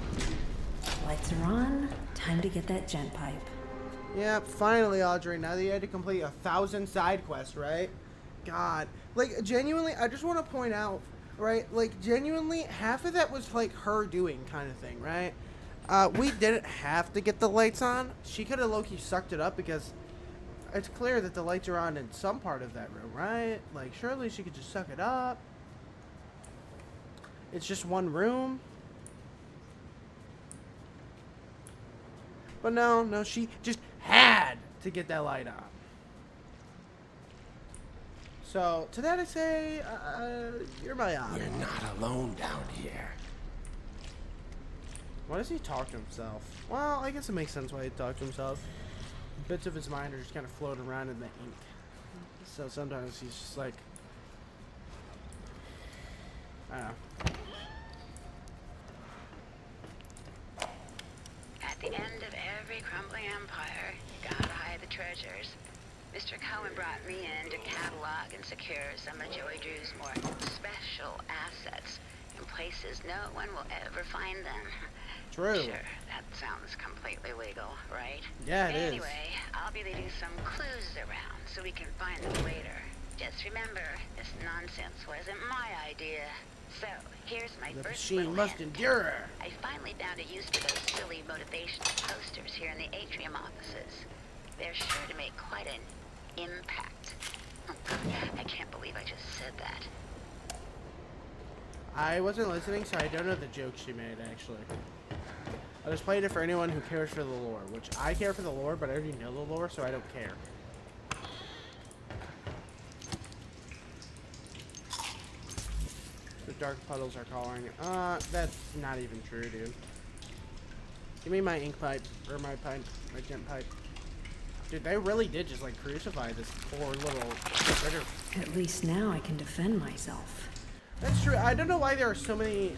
Lights are on. Time to get that gent pipe. Yep, finally, Audrey. Now that you had to complete 1,000 side quests, right? God. Like, genuinely, I just want to point out, right? Like, genuinely, half of that was, like, her doing kind of thing, right? We didn't have to get the lights on. She could have low-key sucked it up because it's clear that the lights are on in some part of that room, right? Like, surely she could just suck it up. It's just one room. But no, she just had to get that light on. So, to that I say, you're my honor. You're not alone down here. Why does he talk to himself? Well, I guess it makes sense why he'd talk to himself. Bits of his mind are just kind of floating around in the ink. So sometimes he's just like, I don't know. At the end of every crumbling empire, you gotta hide the treasures. Mr. Cohen brought me in to catalog and secure some of Joey Drew's more special assets in places no one will ever find them. True. Sure, that sounds completely legal, right? Yeah, it is. Anyway, I'll be leaving some clues around so we can find them later. Just remember, this nonsense wasn't my idea. So, here's my The first machine little must hint. endure. I finally found a use for those silly motivational posters here in the atrium offices. They're sure to make quite an impact. I can't believe I just said that. I wasn't listening, so I don't know the joke she made, actually. I just played it for anyone who cares for the lore, which I care for the lore, but I already know the lore, so I don't care. The dark puddles are calling. That's not even true, dude. Give me my ink pipe, or my pipe, my gent pipe. Dude, they really did just, like, crucify this poor little critter. At least now I can defend myself. That's true. I don't know why there are so many,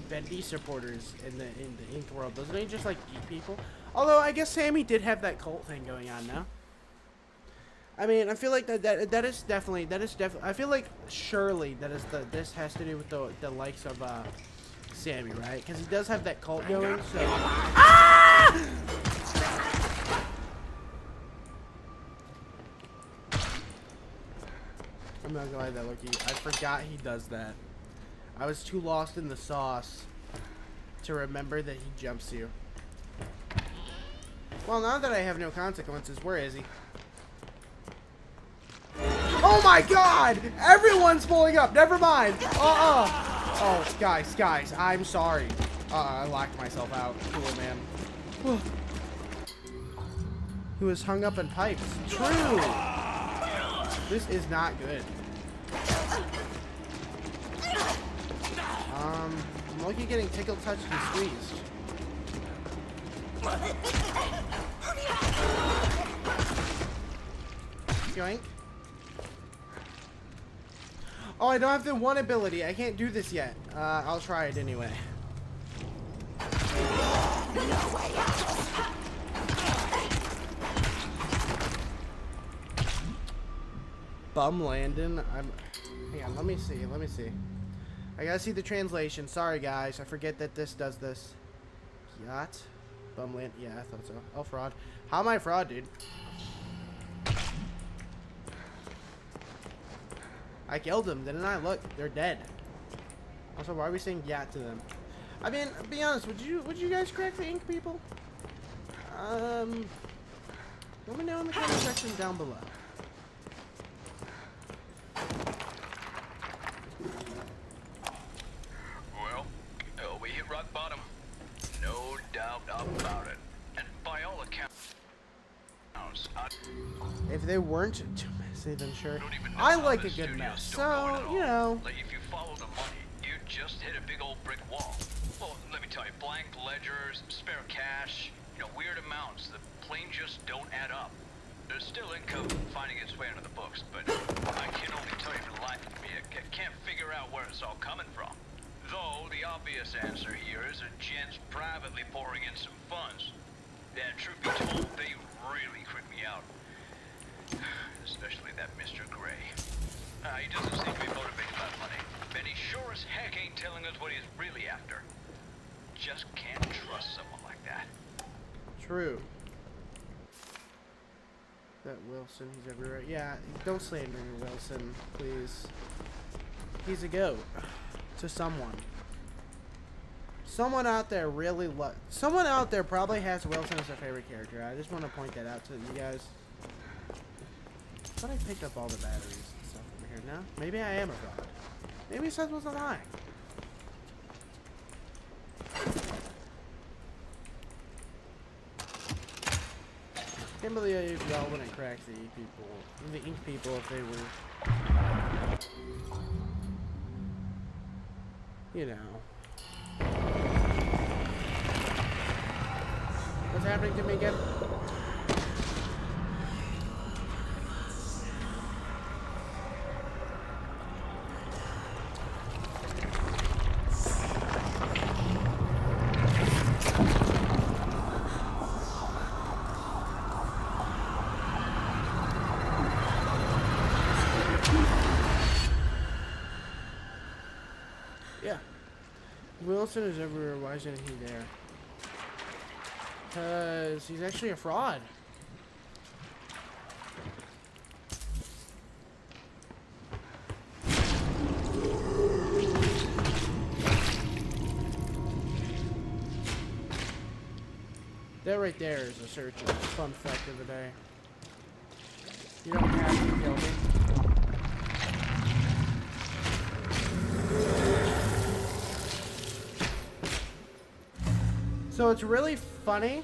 Bendy supporters in the Ink world. Doesn't he just, like, eat people? Although, I guess Sammy did have that cult thing going on now. I mean, I feel like that is definitely, I feel like surely this has to do with the likes of, Sammy, right? Because he does have that cult going, so. Ah! I'm not gonna lie that, Loki. I forgot he does that. I was too lost in the sauce to remember that he jumps you. Well, now that I have no consequences, where is he? Oh my god! Everyone's pulling up! Never mind! Oh, guys, I'm sorry. I locked myself out. Cool, man. who was hung up in pipes. True! This is not good. Loki getting tickled, touched, and squeezed. Yoink. Oh, I don't have the one ability. I can't do this yet. I'll try it anyway. Bum Landon. Hang on, let me see. I gotta see the translation. Sorry guys, I forget that this does this. Yacht? Bum Land. Yeah, I thought so. Oh, fraud. How am I fraud, dude? I killed them, didn't I? Look, they're dead. Also, why are we saying yacht to them? I mean, be honest, would you guys crack the ink, people? Let me know in the comment section down below. Well, we hit rock bottom. No doubt about it. And by all accounts, if they weren't too messy, then sure. I like a good mess, so, you know. Like if you follow the money, you just hit a big old brick wall. Well, let me tell you, blank ledgers, spare cash, weird amounts that plain just don't add up. There's still income finding its way into the books, but I can only tell you for the life of me, I can't figure out where it's all coming from. Though the obvious answer here is a gent's privately pouring in some funds. And truth be told, they really creep me out. Especially that Mr. Gray. He doesn't seem to be motivated by money. And he sure as heck ain't telling us what he's really after. Just can't trust someone like that. True. That Wilson, he's everywhere. Yeah, don't slander Wilson, please. He's a goat. To someone. Someone out there really someone out there probably has Wilson as their favorite character. I just want to point that out to you guys. But I picked up all the batteries and stuff over here now. Maybe I am a fraud. Maybe Seth wasn't lying. Can't believe y'all wouldn't crack the ink people if they were, you know. What's happening to me again? Wilson is everywhere. Why isn't he there? Because he's actually a fraud. That right there is a search. Fun fact of the day. You don't have to kill me. So it's really funny.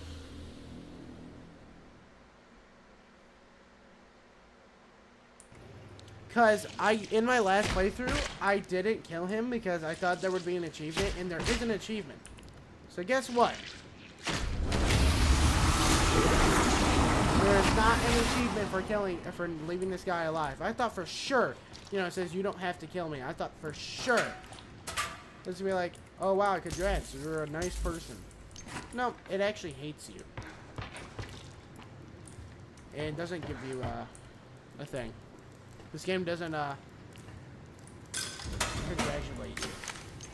Because in my last playthrough, I didn't kill him because I thought there would be an achievement, and there is an achievement. So guess what? There is not an achievement for leaving this guy alive. I thought for sure, it says you don't have to kill me. I thought for sure. It's gonna be like, oh wow, congrats, you're a nice person. No, it actually hates you. And it doesn't give you a thing. This game doesn't congratulate you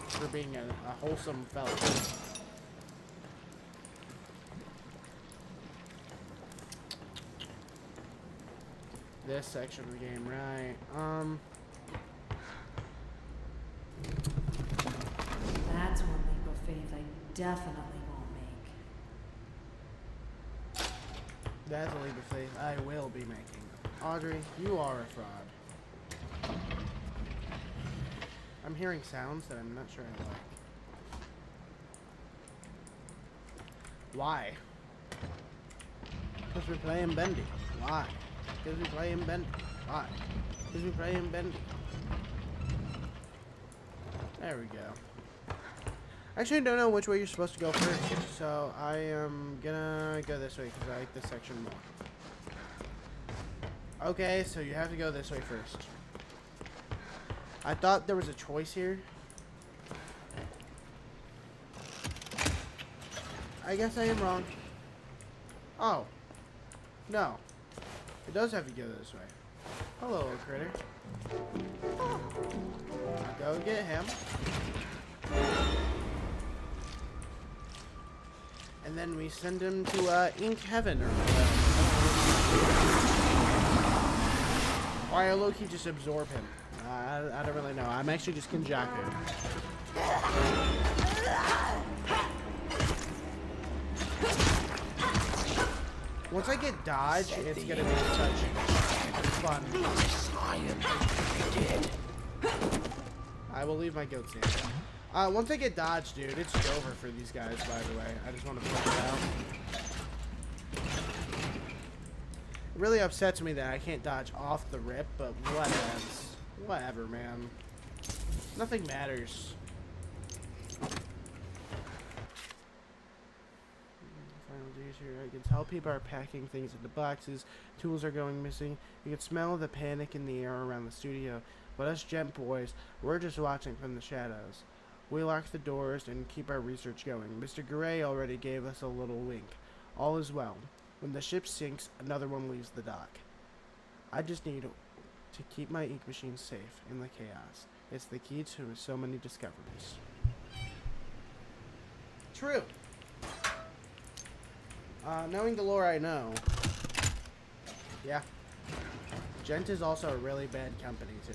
for being a wholesome fellow. This section of the game, right? That's one leap of faith I definitely won't make. That's a leap of faith I will be making. Audrey, you are a fraud. I'm hearing sounds that I'm not sure I like. Why? Because we're playing Bendy. Why? Because we're playing Bendy. Why? Because we're playing Bendy. There we go. Actually, I don't know which way you're supposed to go first, so I am gonna go this way because I like this section more. Okay, so you have to go this way first. I thought there was a choice here. I guess I am wrong. Oh. No. It does have to go this way. Hello, little critter. Go get him. And then we send him to Ink Heaven or whatever. Or I low-key just absorb him. I don't really know. I'm actually just Kenjaku. Once I get dodge, it's gonna be such fun. I will leave my goat stand. Once I get dodge, dude, it's over for these guys, by the way. I just want to point it out. It really upsets me that I can't dodge off the rip, but whatevs. Whatever, man. Nothing matters. Here, I can tell people are packing things into boxes, tools are going missing. You can smell the panic in the air around the studio, but us gent boys, we're just watching from the shadows. We lock the doors and keep our research going. Mr. Gray already gave us a little wink. All is well. When the ship sinks, another one leaves the dock. I just need to keep my ink machine safe in the chaos. It's the key to so many discoveries. True. Knowing the lore I know, yeah, Gent is also a really bad company too.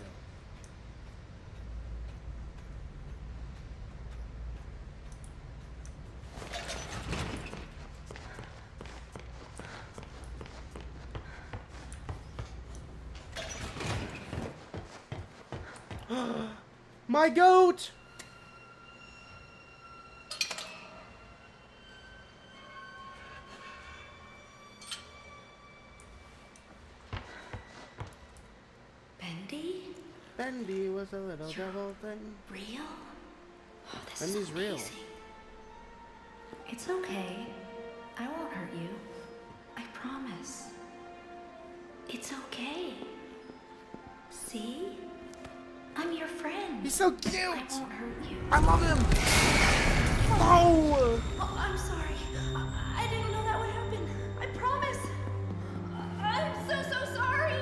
My goat! Bendy was a little devil thing. Real? Oh, this Bendy's is real. amazing. It's okay. I won't hurt you. I promise. It's okay. See? I'm your friend. He's so cute. I won't hurt you. I love him. Oh! Oh, I'm sorry. I didn't know that would happen. I promise. I'm so sorry.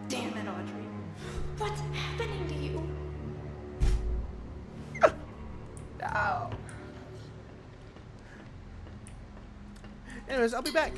Damn it, Audrey. What's happening to you? No. Anyways, I'll be back.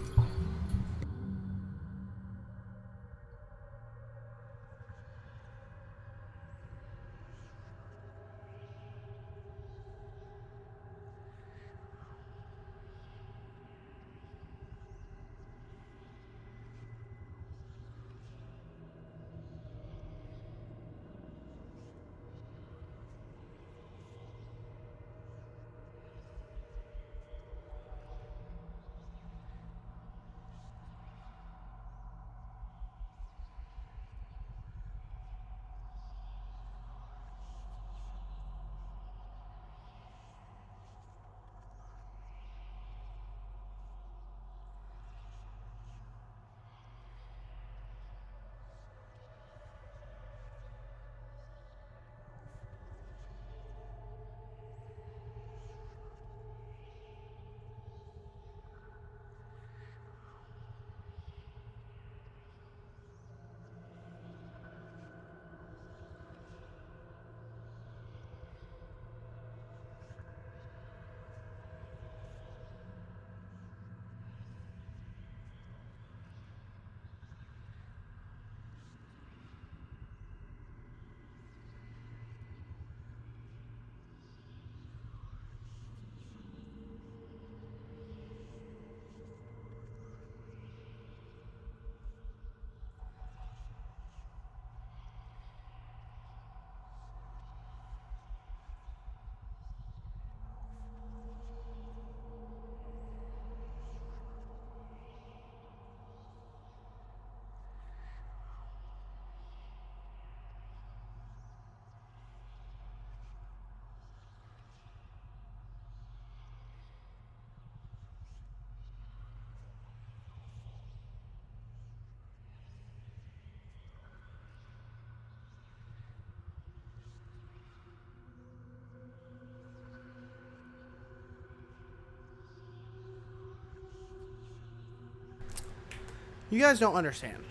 You guys don't understand.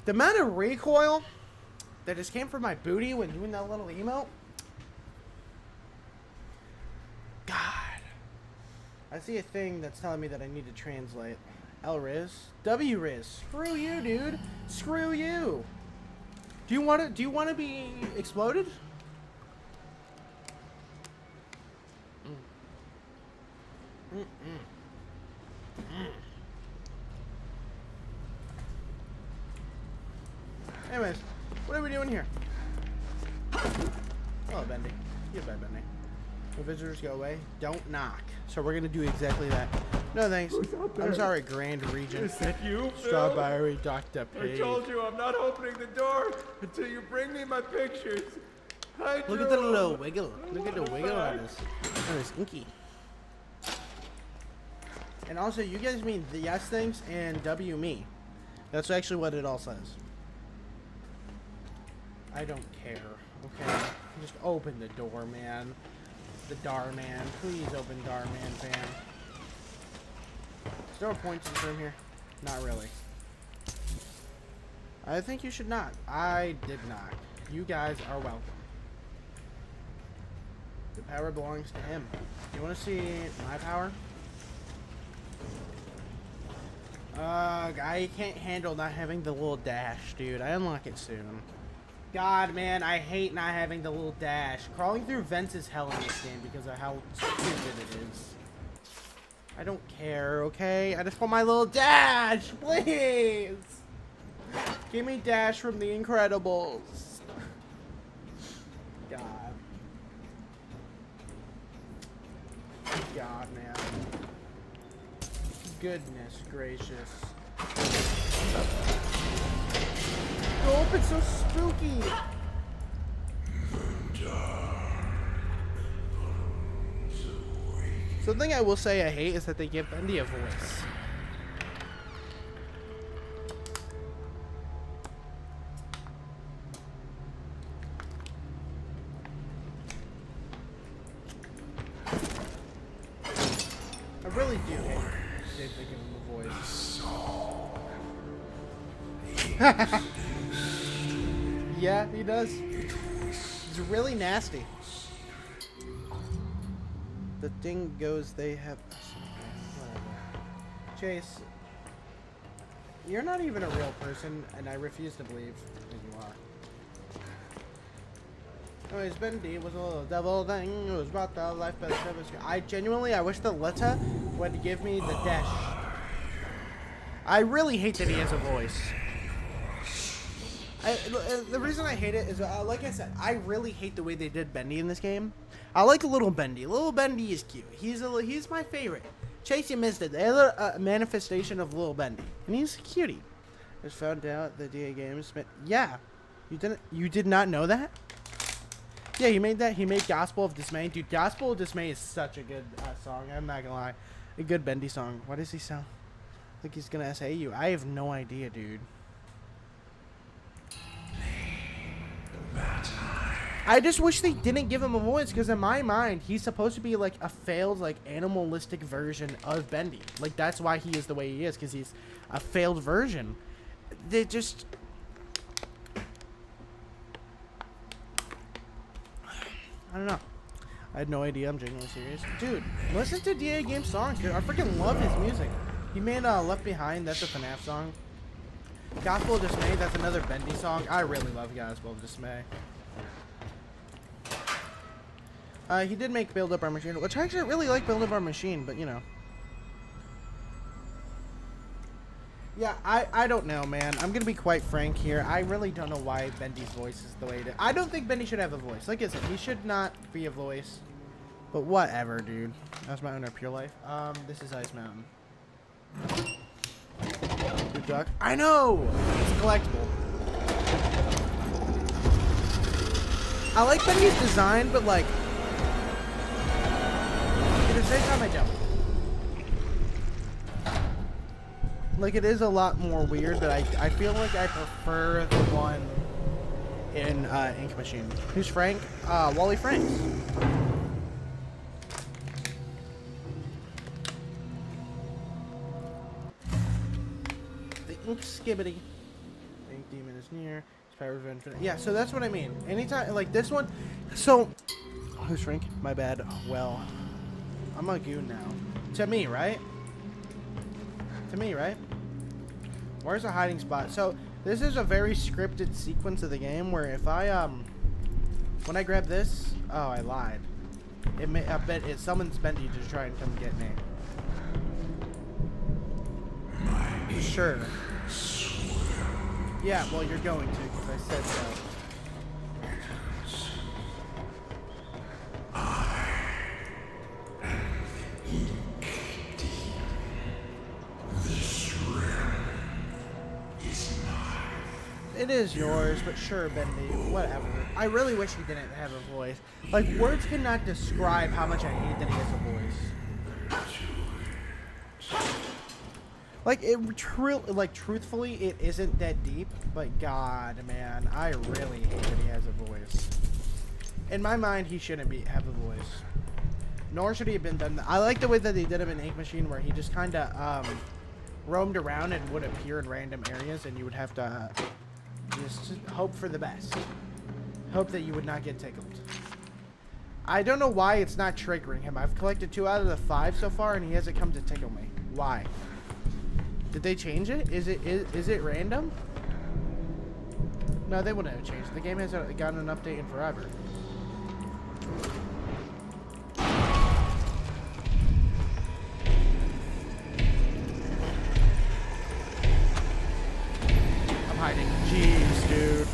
The amount of recoil that just came from my booty when doing that little emote. God. I see a thing that's telling me that I need to translate. L-Riz. W-Riz. Screw you, dude. Screw you. Do you want to be exploded? Anyways, what are we doing here? Hello, Bendy. Goodbye, Bendy. When visitors go away, don't knock. So we're gonna do exactly that. No thanks. I'm sorry, Grand Regent. Is that you, Phil? Strawberry Dr. Page. I told you I'm not opening the door until you bring me my pictures. Look at the little wiggle. Look at the wiggle on this inky. And also, you guys mean the yes things and W me. That's actually what it all says. I don't care. Okay, just open the door, man. The Dar Man. Please open Dar Man, fam. Is there a point to this room here? Not really. I think you should not. I did not. You guys are welcome. The power belongs to him. You want to see my power? I can't handle not having the little dash, dude. I unlock it soon. God, man, I hate not having the little dash. Crawling through vents is hell in this game because of how stupid it is. I don't care, okay? I just want my little dash, please! Give me Dash from The Incredibles. God. God, man. Goodness gracious. Oh, it's so spooky. Something I will say I hate is that they give Bendy a voice. I really do hate they give him a voice. Yeah, he does. He's really nasty. The thing goes, they have... Whatever. Chase, you're not even a real person, and I refuse to believe that you are. Anyways, Bendy was a little devil thing. It was about the life of service. I wish the Letta would give me the dash. I really hate that he has a voice. The reason I hate it is, like I said, I really hate the way they did Bendy in this game. I like Little Bendy. Little Bendy is cute. He's my favorite. Chase, you missed it. They had a manifestation of Little Bendy, and he's a cutie. I just found out the DA games. Yeah, you did not know that? Yeah, he made that. He made Gospel of Dismay. Dude, Gospel of Dismay is such a good song. I'm not gonna lie, a good Bendy song. What does he sound like? He's gonna say you. I have no idea, dude. I just wish they didn't give him a voice, because in my mind, he's supposed to be like a failed, like, animalistic version of Bendy. Like, that's why he is the way he is, because he's a failed version. They just... I don't know. I had no idea. I'm genuinely serious. Dude, listen to DA Game's songs, dude. I freaking love his music. He made Left Behind. That's a FNAF song. Gospel of Dismay. That's another Bendy song. I really love Gospel of Dismay. He did make Build Up Our Machine, which I actually really like Build Up Our Machine, but you know. Yeah, I don't know, man. I'm gonna be quite frank here. I really don't know why Bendy's voice is the way it is. I don't think Bendy should have a voice. Like I said, he should not be a voice. But whatever, dude. That's my owner, Pure Life. This is Ice Mountain. Good duck. I know! It's a collectible. I like Bendy's design, but like... At the same time, I don't. Like, it is a lot more weird, but I feel like I prefer the one in Ink Machine. Who's Frank? Wally Franks. Oops, skibbity. Ink demon is near. His powers are infinite. Yeah, so that's what I mean. Anytime, like this one. So, oh, shrink. My bad. Well, I'm a goon now. To me, right? To me, right? Where's the hiding spot? So, this is a very scripted sequence of the game where if I, when I grab this, oh, I lied. I bet it summons Bendy to try and come get me. Sure. Yeah, well, you're going to, because I said so. It is yours, but sure, Bendy, whatever. I really wish he didn't have a voice. Like, words cannot describe how much I hate that he has a voice. Like, truthfully, it isn't that deep, but God, man, I really hate that he has a voice. In my mind, he shouldn't have a voice. Nor should he have been done. I like the way that they did him in Ink Machine, where he just kind of, roamed around and would appear in random areas, and you would have to, just hope for the best. Hope that you would not get tickled. I don't know why it's not triggering him. I've collected 2 out of the 5 so far, and he hasn't come to tickle me. Why? Did they change it? Is it random? No, they wouldn't have changed it. The game hasn't gotten an update in forever. I'm hiding. Jeez, dude.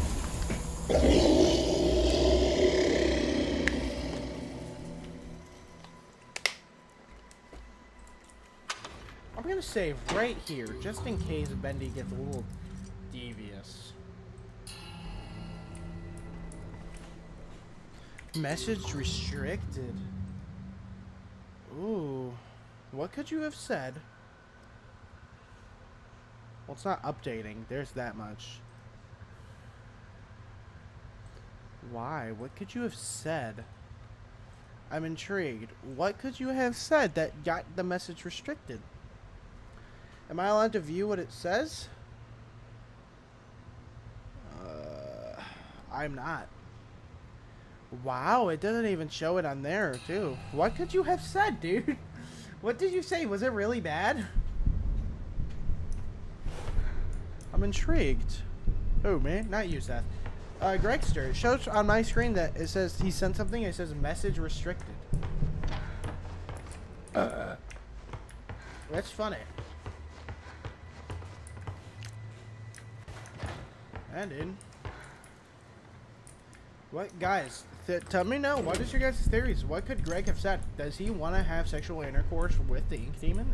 I'm gonna save right here, just in case Bendy gets a little devious. Message restricted. Ooh. What could you have said? Well, it's not updating. There's that much. Why? What could you have said? I'm intrigued. What could you have said that got the message restricted? Am I allowed to view what it says? I'm not. Wow, it doesn't even show it on there, too. What could you have said, dude? What did you say? Was it really bad? I'm intrigued. Oh, man. Not you, Seth. Gregster, it shows on my screen that it says he sent something. It says message restricted. That's funny. And in. What, guys? Tell me now. What is your guys' theories? What could Greg have said? Does he want to have sexual intercourse with the Ink Demon?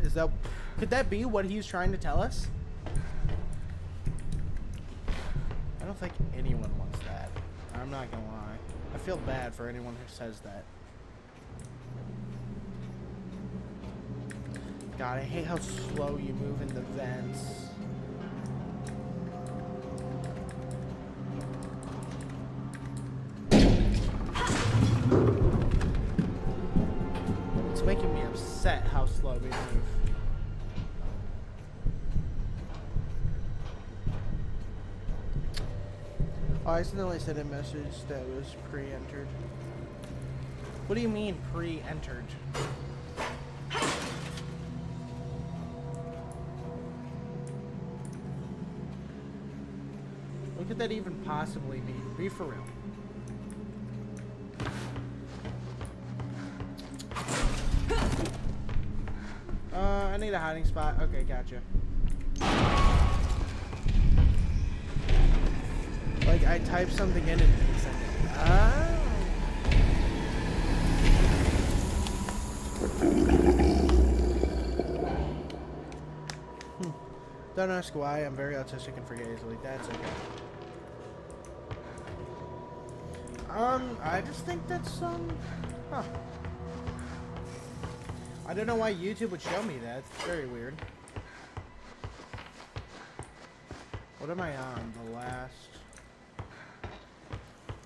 Could that be what he's trying to tell us? I don't think anyone wants that. I'm not gonna lie. I feel bad for anyone who says that. God, I hate how slow you move in the vents. It's making me upset how slow we move. Oh, I accidentally sent a message that was pre-entered. What do you mean pre-entered? What could that even possibly mean? Be for real. I need a hiding spot. Okay, gotcha. Like, I type something in and it's like, Don't ask why. I'm very autistic and forget easily. That's okay. I just think that's, huh. I don't know why YouTube would show me that. It's very weird. What am I on?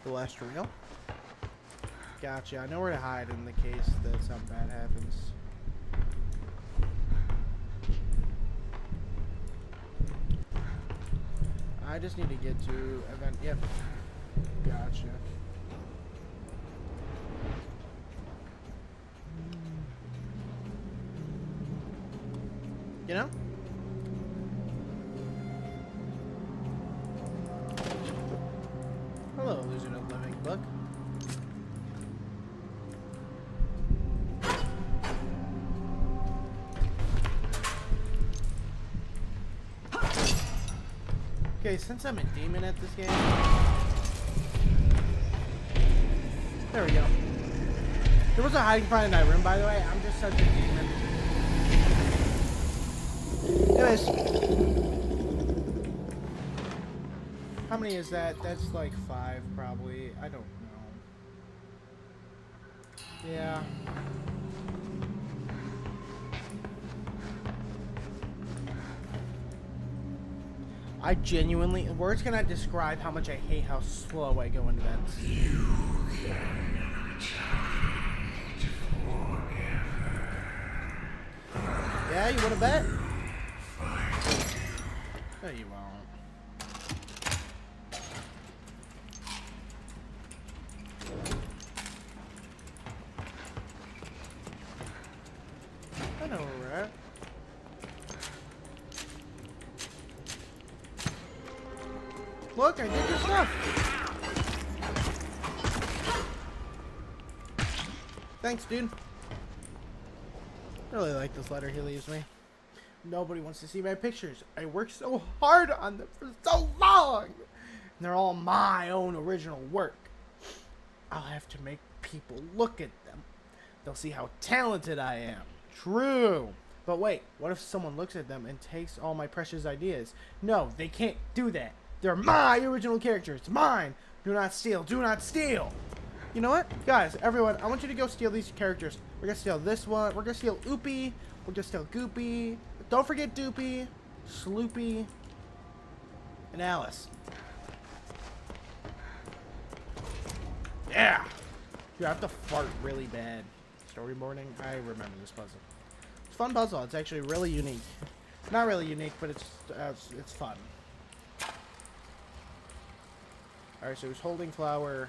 The last reel? Gotcha. I know where to hide in the case that something bad happens. I just need to get to event. Yep. Gotcha. You know? Hello, Illusion of Living Book. Okay, since I'm a demon at this game... There we go. There was a hiding spot in that room, by the way. I'm just such a demon. Anyways. How many is that? That's like 5, probably. I don't know. Yeah. I genuinely... Words cannot describe how much I hate how slow I go into events. You cannot hide forever. Yeah, you want to bet? No, you won't. I know where we're at. Look, I did your stuff. Thanks, dude. I really like this letter he leaves me. Nobody wants to see my pictures. I worked so hard on them for so long. And they're all my own original work. I'll have to make people look at them. They'll see how talented I am. True. But wait, what if someone looks at them and takes all my precious ideas? No, they can't do that. They're my original characters. Mine. Do not steal. Do not steal. You know what? Guys, everyone, I want you to go steal these characters. We're going to steal this one. We're going to steal Oopie. We're going to steal Goopy. Don't forget Doopy, Sloopy, and Alice. Yeah. Dude, I have to fart really bad. Storyboarding. I remember this puzzle. It's a fun puzzle. It's actually really unique. Not really unique, but it's fun. Alright, so he's holding flower,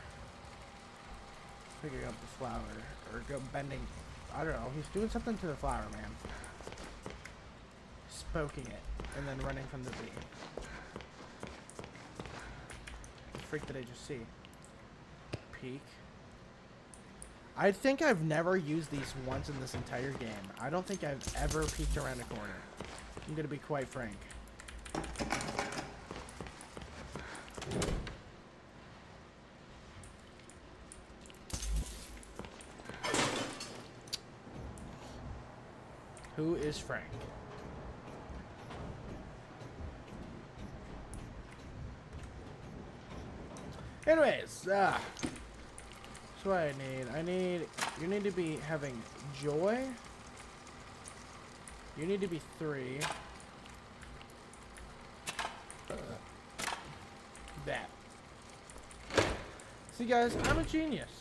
picking up the flower, or bending. I don't know. He's doing something to the flower, man. Poking it, and then running from the bee. The freak did I just see? Peek. I think I've never used these once in this entire game. I don't think I've ever peeked around a corner. I'm gonna be quite frank. Who is Frank? Anyways, so what I need, you need to be having joy. You need to be 3. That. See guys, I'm a genius.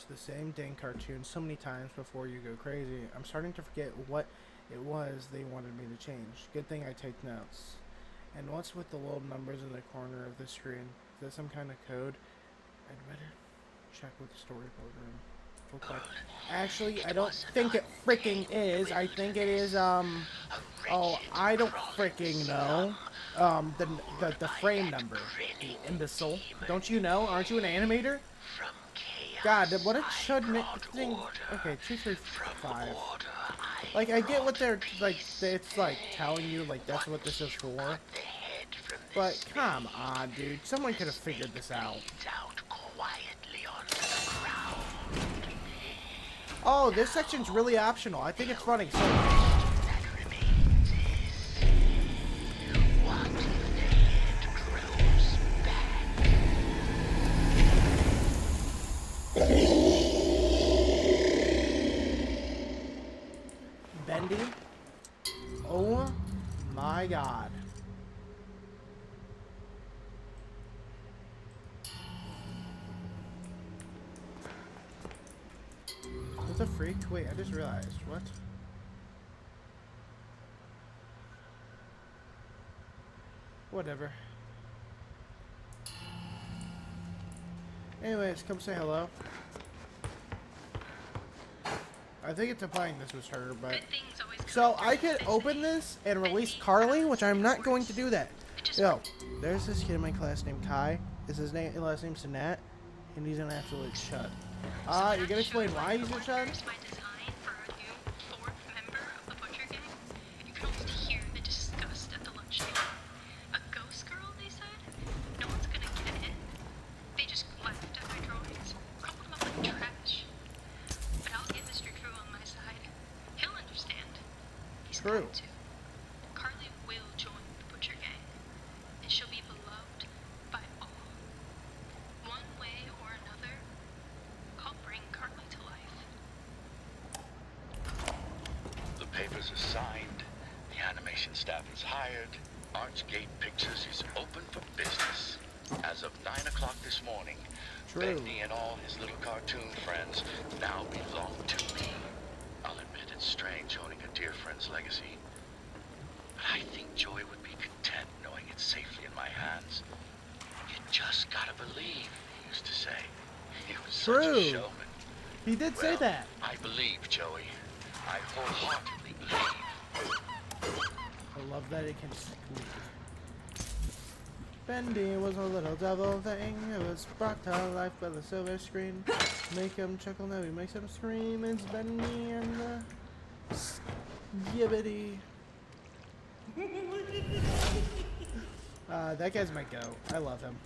The same dang cartoon so many times before you go crazy. I'm starting to forget what it was they wanted me to change. Good thing I take notes. And what's with the little numbers in the corner of the screen? Is that some kind of code? I'd better check with the storyboard room. Okay. Actually, I don't think it freaking is. I think it is, oh, I don't freaking know. The frame number. You imbecile. Don't you know? Aren't you an animator? God, what it should thing. Okay, 2, 3, 5. Like, I get what they're like. It's like telling you like that's what this is for. But come on, dude. Someone could have figured this out. Oh, this section's really optional. I think it's funny. So. Bendy? Oh my god. What the freak? Wait, I just realized. What? Whatever. Anyways, come say hello. I think it's implying this was her, but... So, I could open this and release Carly, which I'm not going to do that. Yo, there's this kid in my class named Kai. Is his last name's Sinat, and he's an absolute chud. You gonna explain why he's a chud? True. Carly will join the Butcher Gang, and she'll be beloved by all. One way or another, I'll bring Carly to life. The papers are signed, the animation staff is hired, Archgate Pictures is open for business. As of 9 o'clock this morning, Bendy and all his little cartoon friends now belong to me. I'll admit it's strange owning a dear friend's legacy, but I think Joy would be content knowing it's safely in my hands. You just gotta believe, he used to say. He was such a showman. He did say that. I believe, Joey. I wholeheartedly believe. I love that it can squeak. Bendy was a little devil thing. It was brought to life by the silver screen. Make him chuckle, now he makes him scream. It's Bendy and the Skibbity. That guy's my goat. I love him.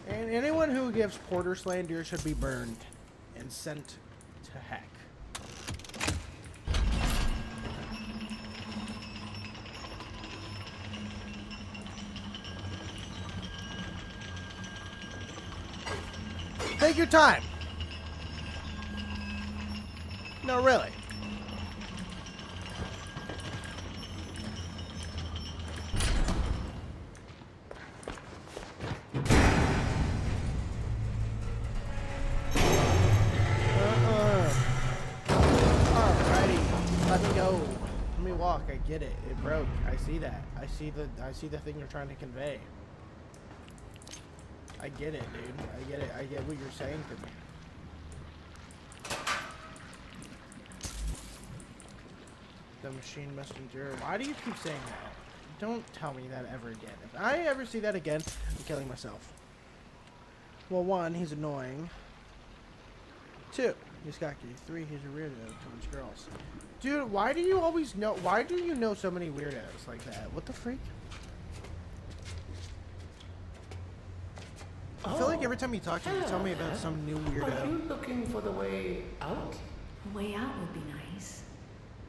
And anyone who gives Porter slander should be burned and sent to heck. Take your time. No, really. Alrighty, let me go. Let me walk. I get it. It broke. I see that. I see the thing you're trying to convey. I get it, dude. I get it. I get what you're saying to me. The machine must endure. Why do you keep saying that? Don't tell me that ever again. If I ever see that again, I'm killing myself. Well, 1, he's annoying. 2, he's cocky. 3, he's a weirdo towards girls. Dude, why do you always know? Why do you know so many weirdos like that? What the freak? I feel like every time you talk to me, you tell me about some new weirdo. Are you looking for the way out? A way out would be nice.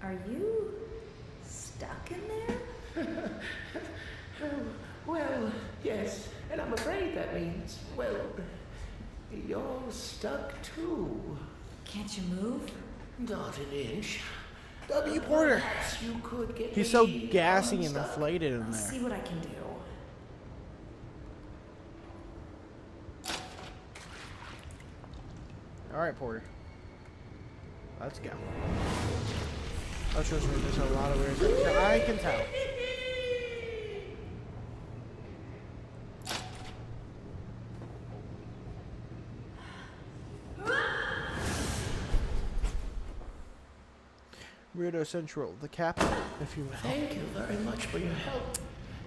Are you stuck in there? Well, yes, and I'm afraid that means, well, you're stuck too. Can't you move? Not an inch. W. Porter. Perhaps you could get He's so me gassy and unstuck. inflated in I'll there. see what I can do. Alright, Porter. Let's go. Oh, trust me, there's a lot of weird stuff. I can tell. Weirdo Central, the capital, if you will. Thank you very much for your help.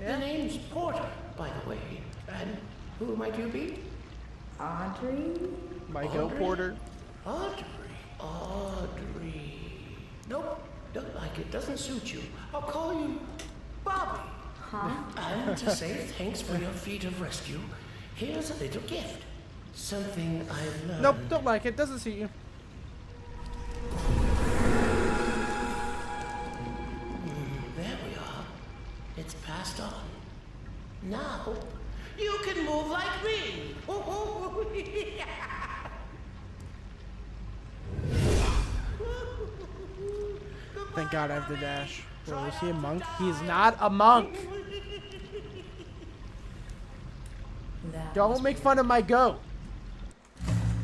Yeah? The name's Porter, by the way. And who might you be? Audrey? My go, Porter. Audrey. Nope, don't like it. Doesn't suit you. I'll call you Bobby. Huh? And to say thanks for your feat of rescue, here's a little gift. Something I've learned. Nope, don't like it. Doesn't suit you. There we are. It's passed on. Now, you can move like me. Thank God I have the dash. Well, is he a monk? He's not a monk! Don't make fun of my goat!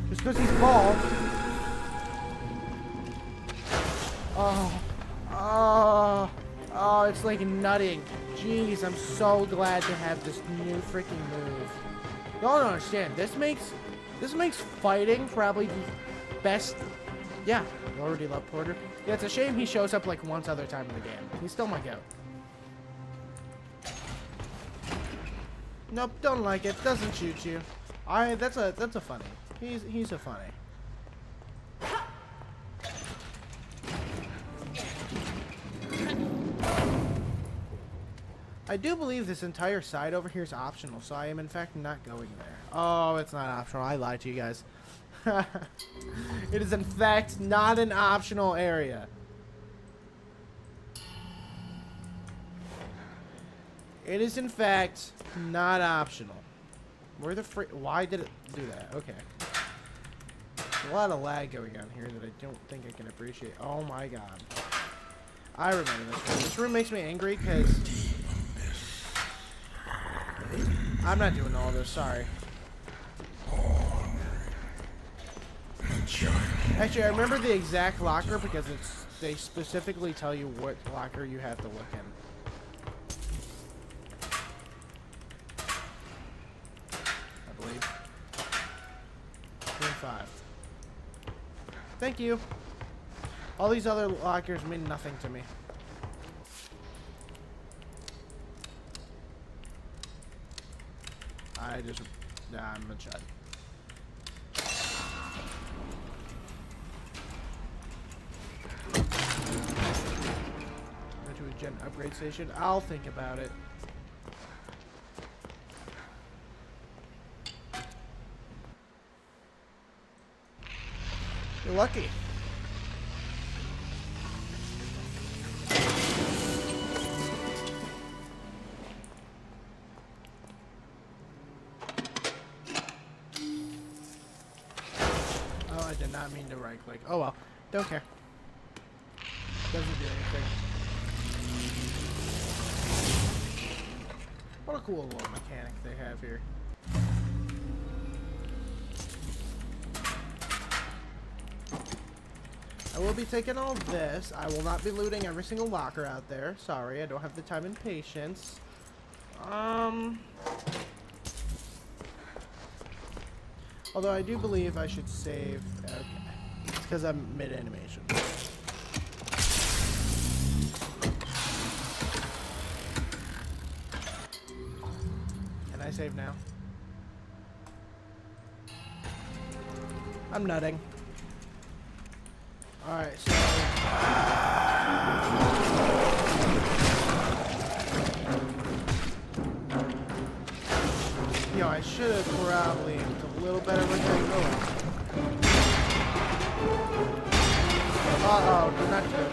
Just because he's bald. Oh. Oh. Oh, it's like nutting. Jeez, I'm so glad to have this new freaking move. Y'all don't understand. This makes fighting probably the best. Yeah, I already love Porter. Yeah, it's a shame he shows up like once other time in the game. He's still my goat. Nope, don't like it. Doesn't shoot you. That's a funny. He's a funny. I do believe this entire side over here is optional, so I am in fact not going there. Oh, it's not optional. I lied to you guys. It is in fact not an optional area. It is in fact not optional. Where the frick? Why did it do that? Okay. There's a lot of lag going on here that I don't think I can appreciate. Oh my god. I remember this room. This room makes me angry because I'm not doing all this, sorry. Actually, I remember the exact locker because they specifically tell you what locker you have to look in. I believe. 5. Thank you. All these other lockers mean nothing to me. I'm a chud. Go to a gen upgrade station. I'll think about it. You're lucky. I mean to right click. Oh well, don't care. Doesn't do anything. What a cool little mechanic they have here. I will be taking all this. I will not be looting every single locker out there. Sorry, I don't have the time and patience. Although I do believe I should save. Okay. It's because I'm mid-animation. Can I save now? I'm nutting. Alright, so... Yo, I should have probably a little better with that going. Uh-oh, not good.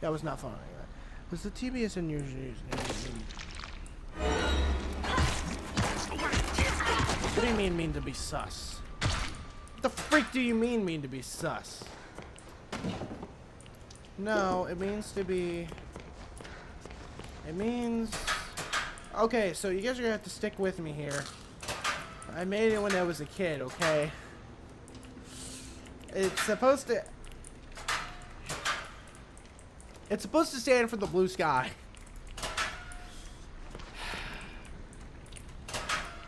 That was not fun like that. Was the TBS in usually? What do you mean to be sus? What the freak do you mean to be sus? No, it means to be... It means... Okay, so you guys are gonna have to stick with me here. I made it when I was a kid, okay? It's supposed to... It's supposed to stand for the blue sky.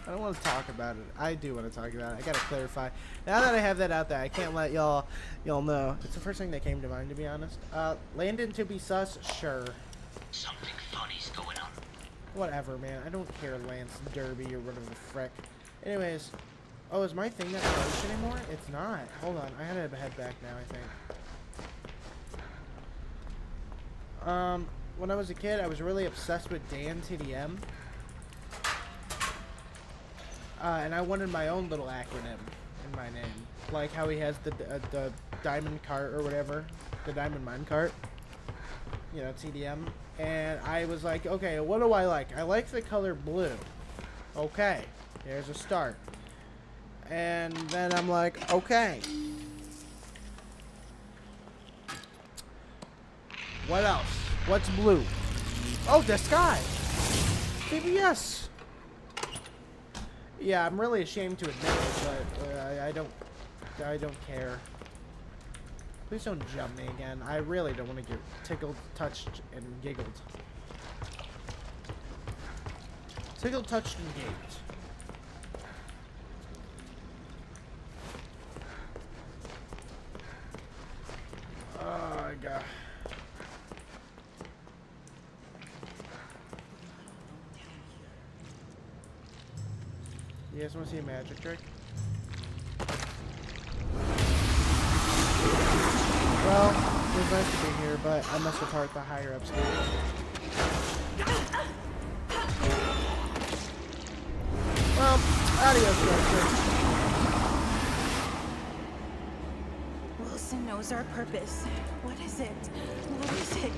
I don't want to talk about it. I do want to talk about it. I gotta clarify. Now that I have that out there, I can't let y'all know. It's the first thing that came to mind, to be honest. Landon to be sus? Sure. Something funny's going on. Whatever, man. I don't care, Lance Derby or whatever the frick. Anyways. Oh, is my thing not close anymore? It's not. Hold on. I gotta head back now, I think. When I was a kid, I was really obsessed with Dan TDM. And I wanted my own little acronym in my name. Like how he has the diamond cart or whatever. The diamond mine cart. You know, TDM. And I was like, okay, what do I like? I like the color blue. Okay, here's a start. And then I'm like, okay. What else? What's blue? Oh, the sky. BBS. Yeah, I'm really ashamed to admit it, but I don't care. Please don't jump me again. I really don't want to get tickled, touched, and giggled. Tickled, touched, and giggled. Oh my god. You guys want to see a magic trick? Well, it was nice to be here, but I must depart the higher up stage. Well, adios, Director. Wilson knows our purpose. What is it? What is it?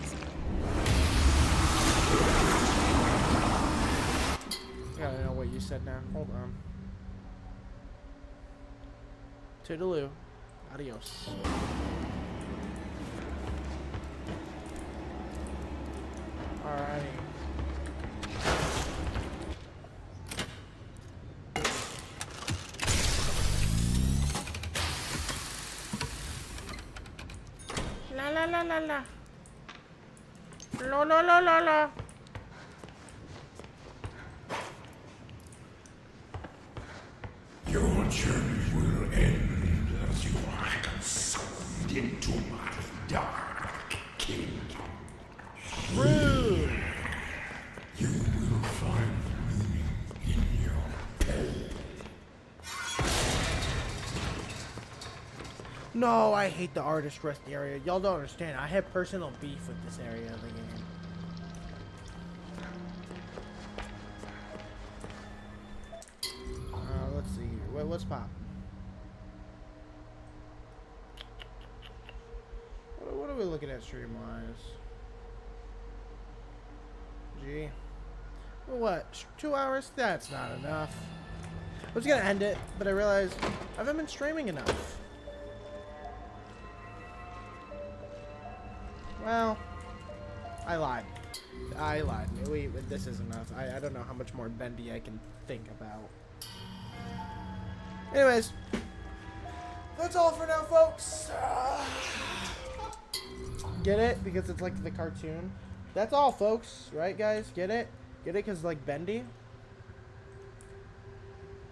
I gotta know what you said now. Hold on. Toodaloo. Adios. Alrighty. La la la la la. La la la la la. Your journey will end as you are consumed into my dark kingdom. Rude. You will find meaning in your pain. No, I hate the artist rest area. Y'all don't understand. I have personal beef with this area of the game. Let's see here. What's pop? What are we looking at stream-wise? Gee. Well, what? 2 hours? That's not enough. I was gonna end it, but I realized I haven't been streaming enough. Well, I lied. I lied. Wait, this is enough. I don't know how much more Bendy I can think about. Anyways, that's all for now, folks. Get it? Because it's like the cartoon. That's all, folks. Right, guys? Get it? Get it? Because, like, Bendy?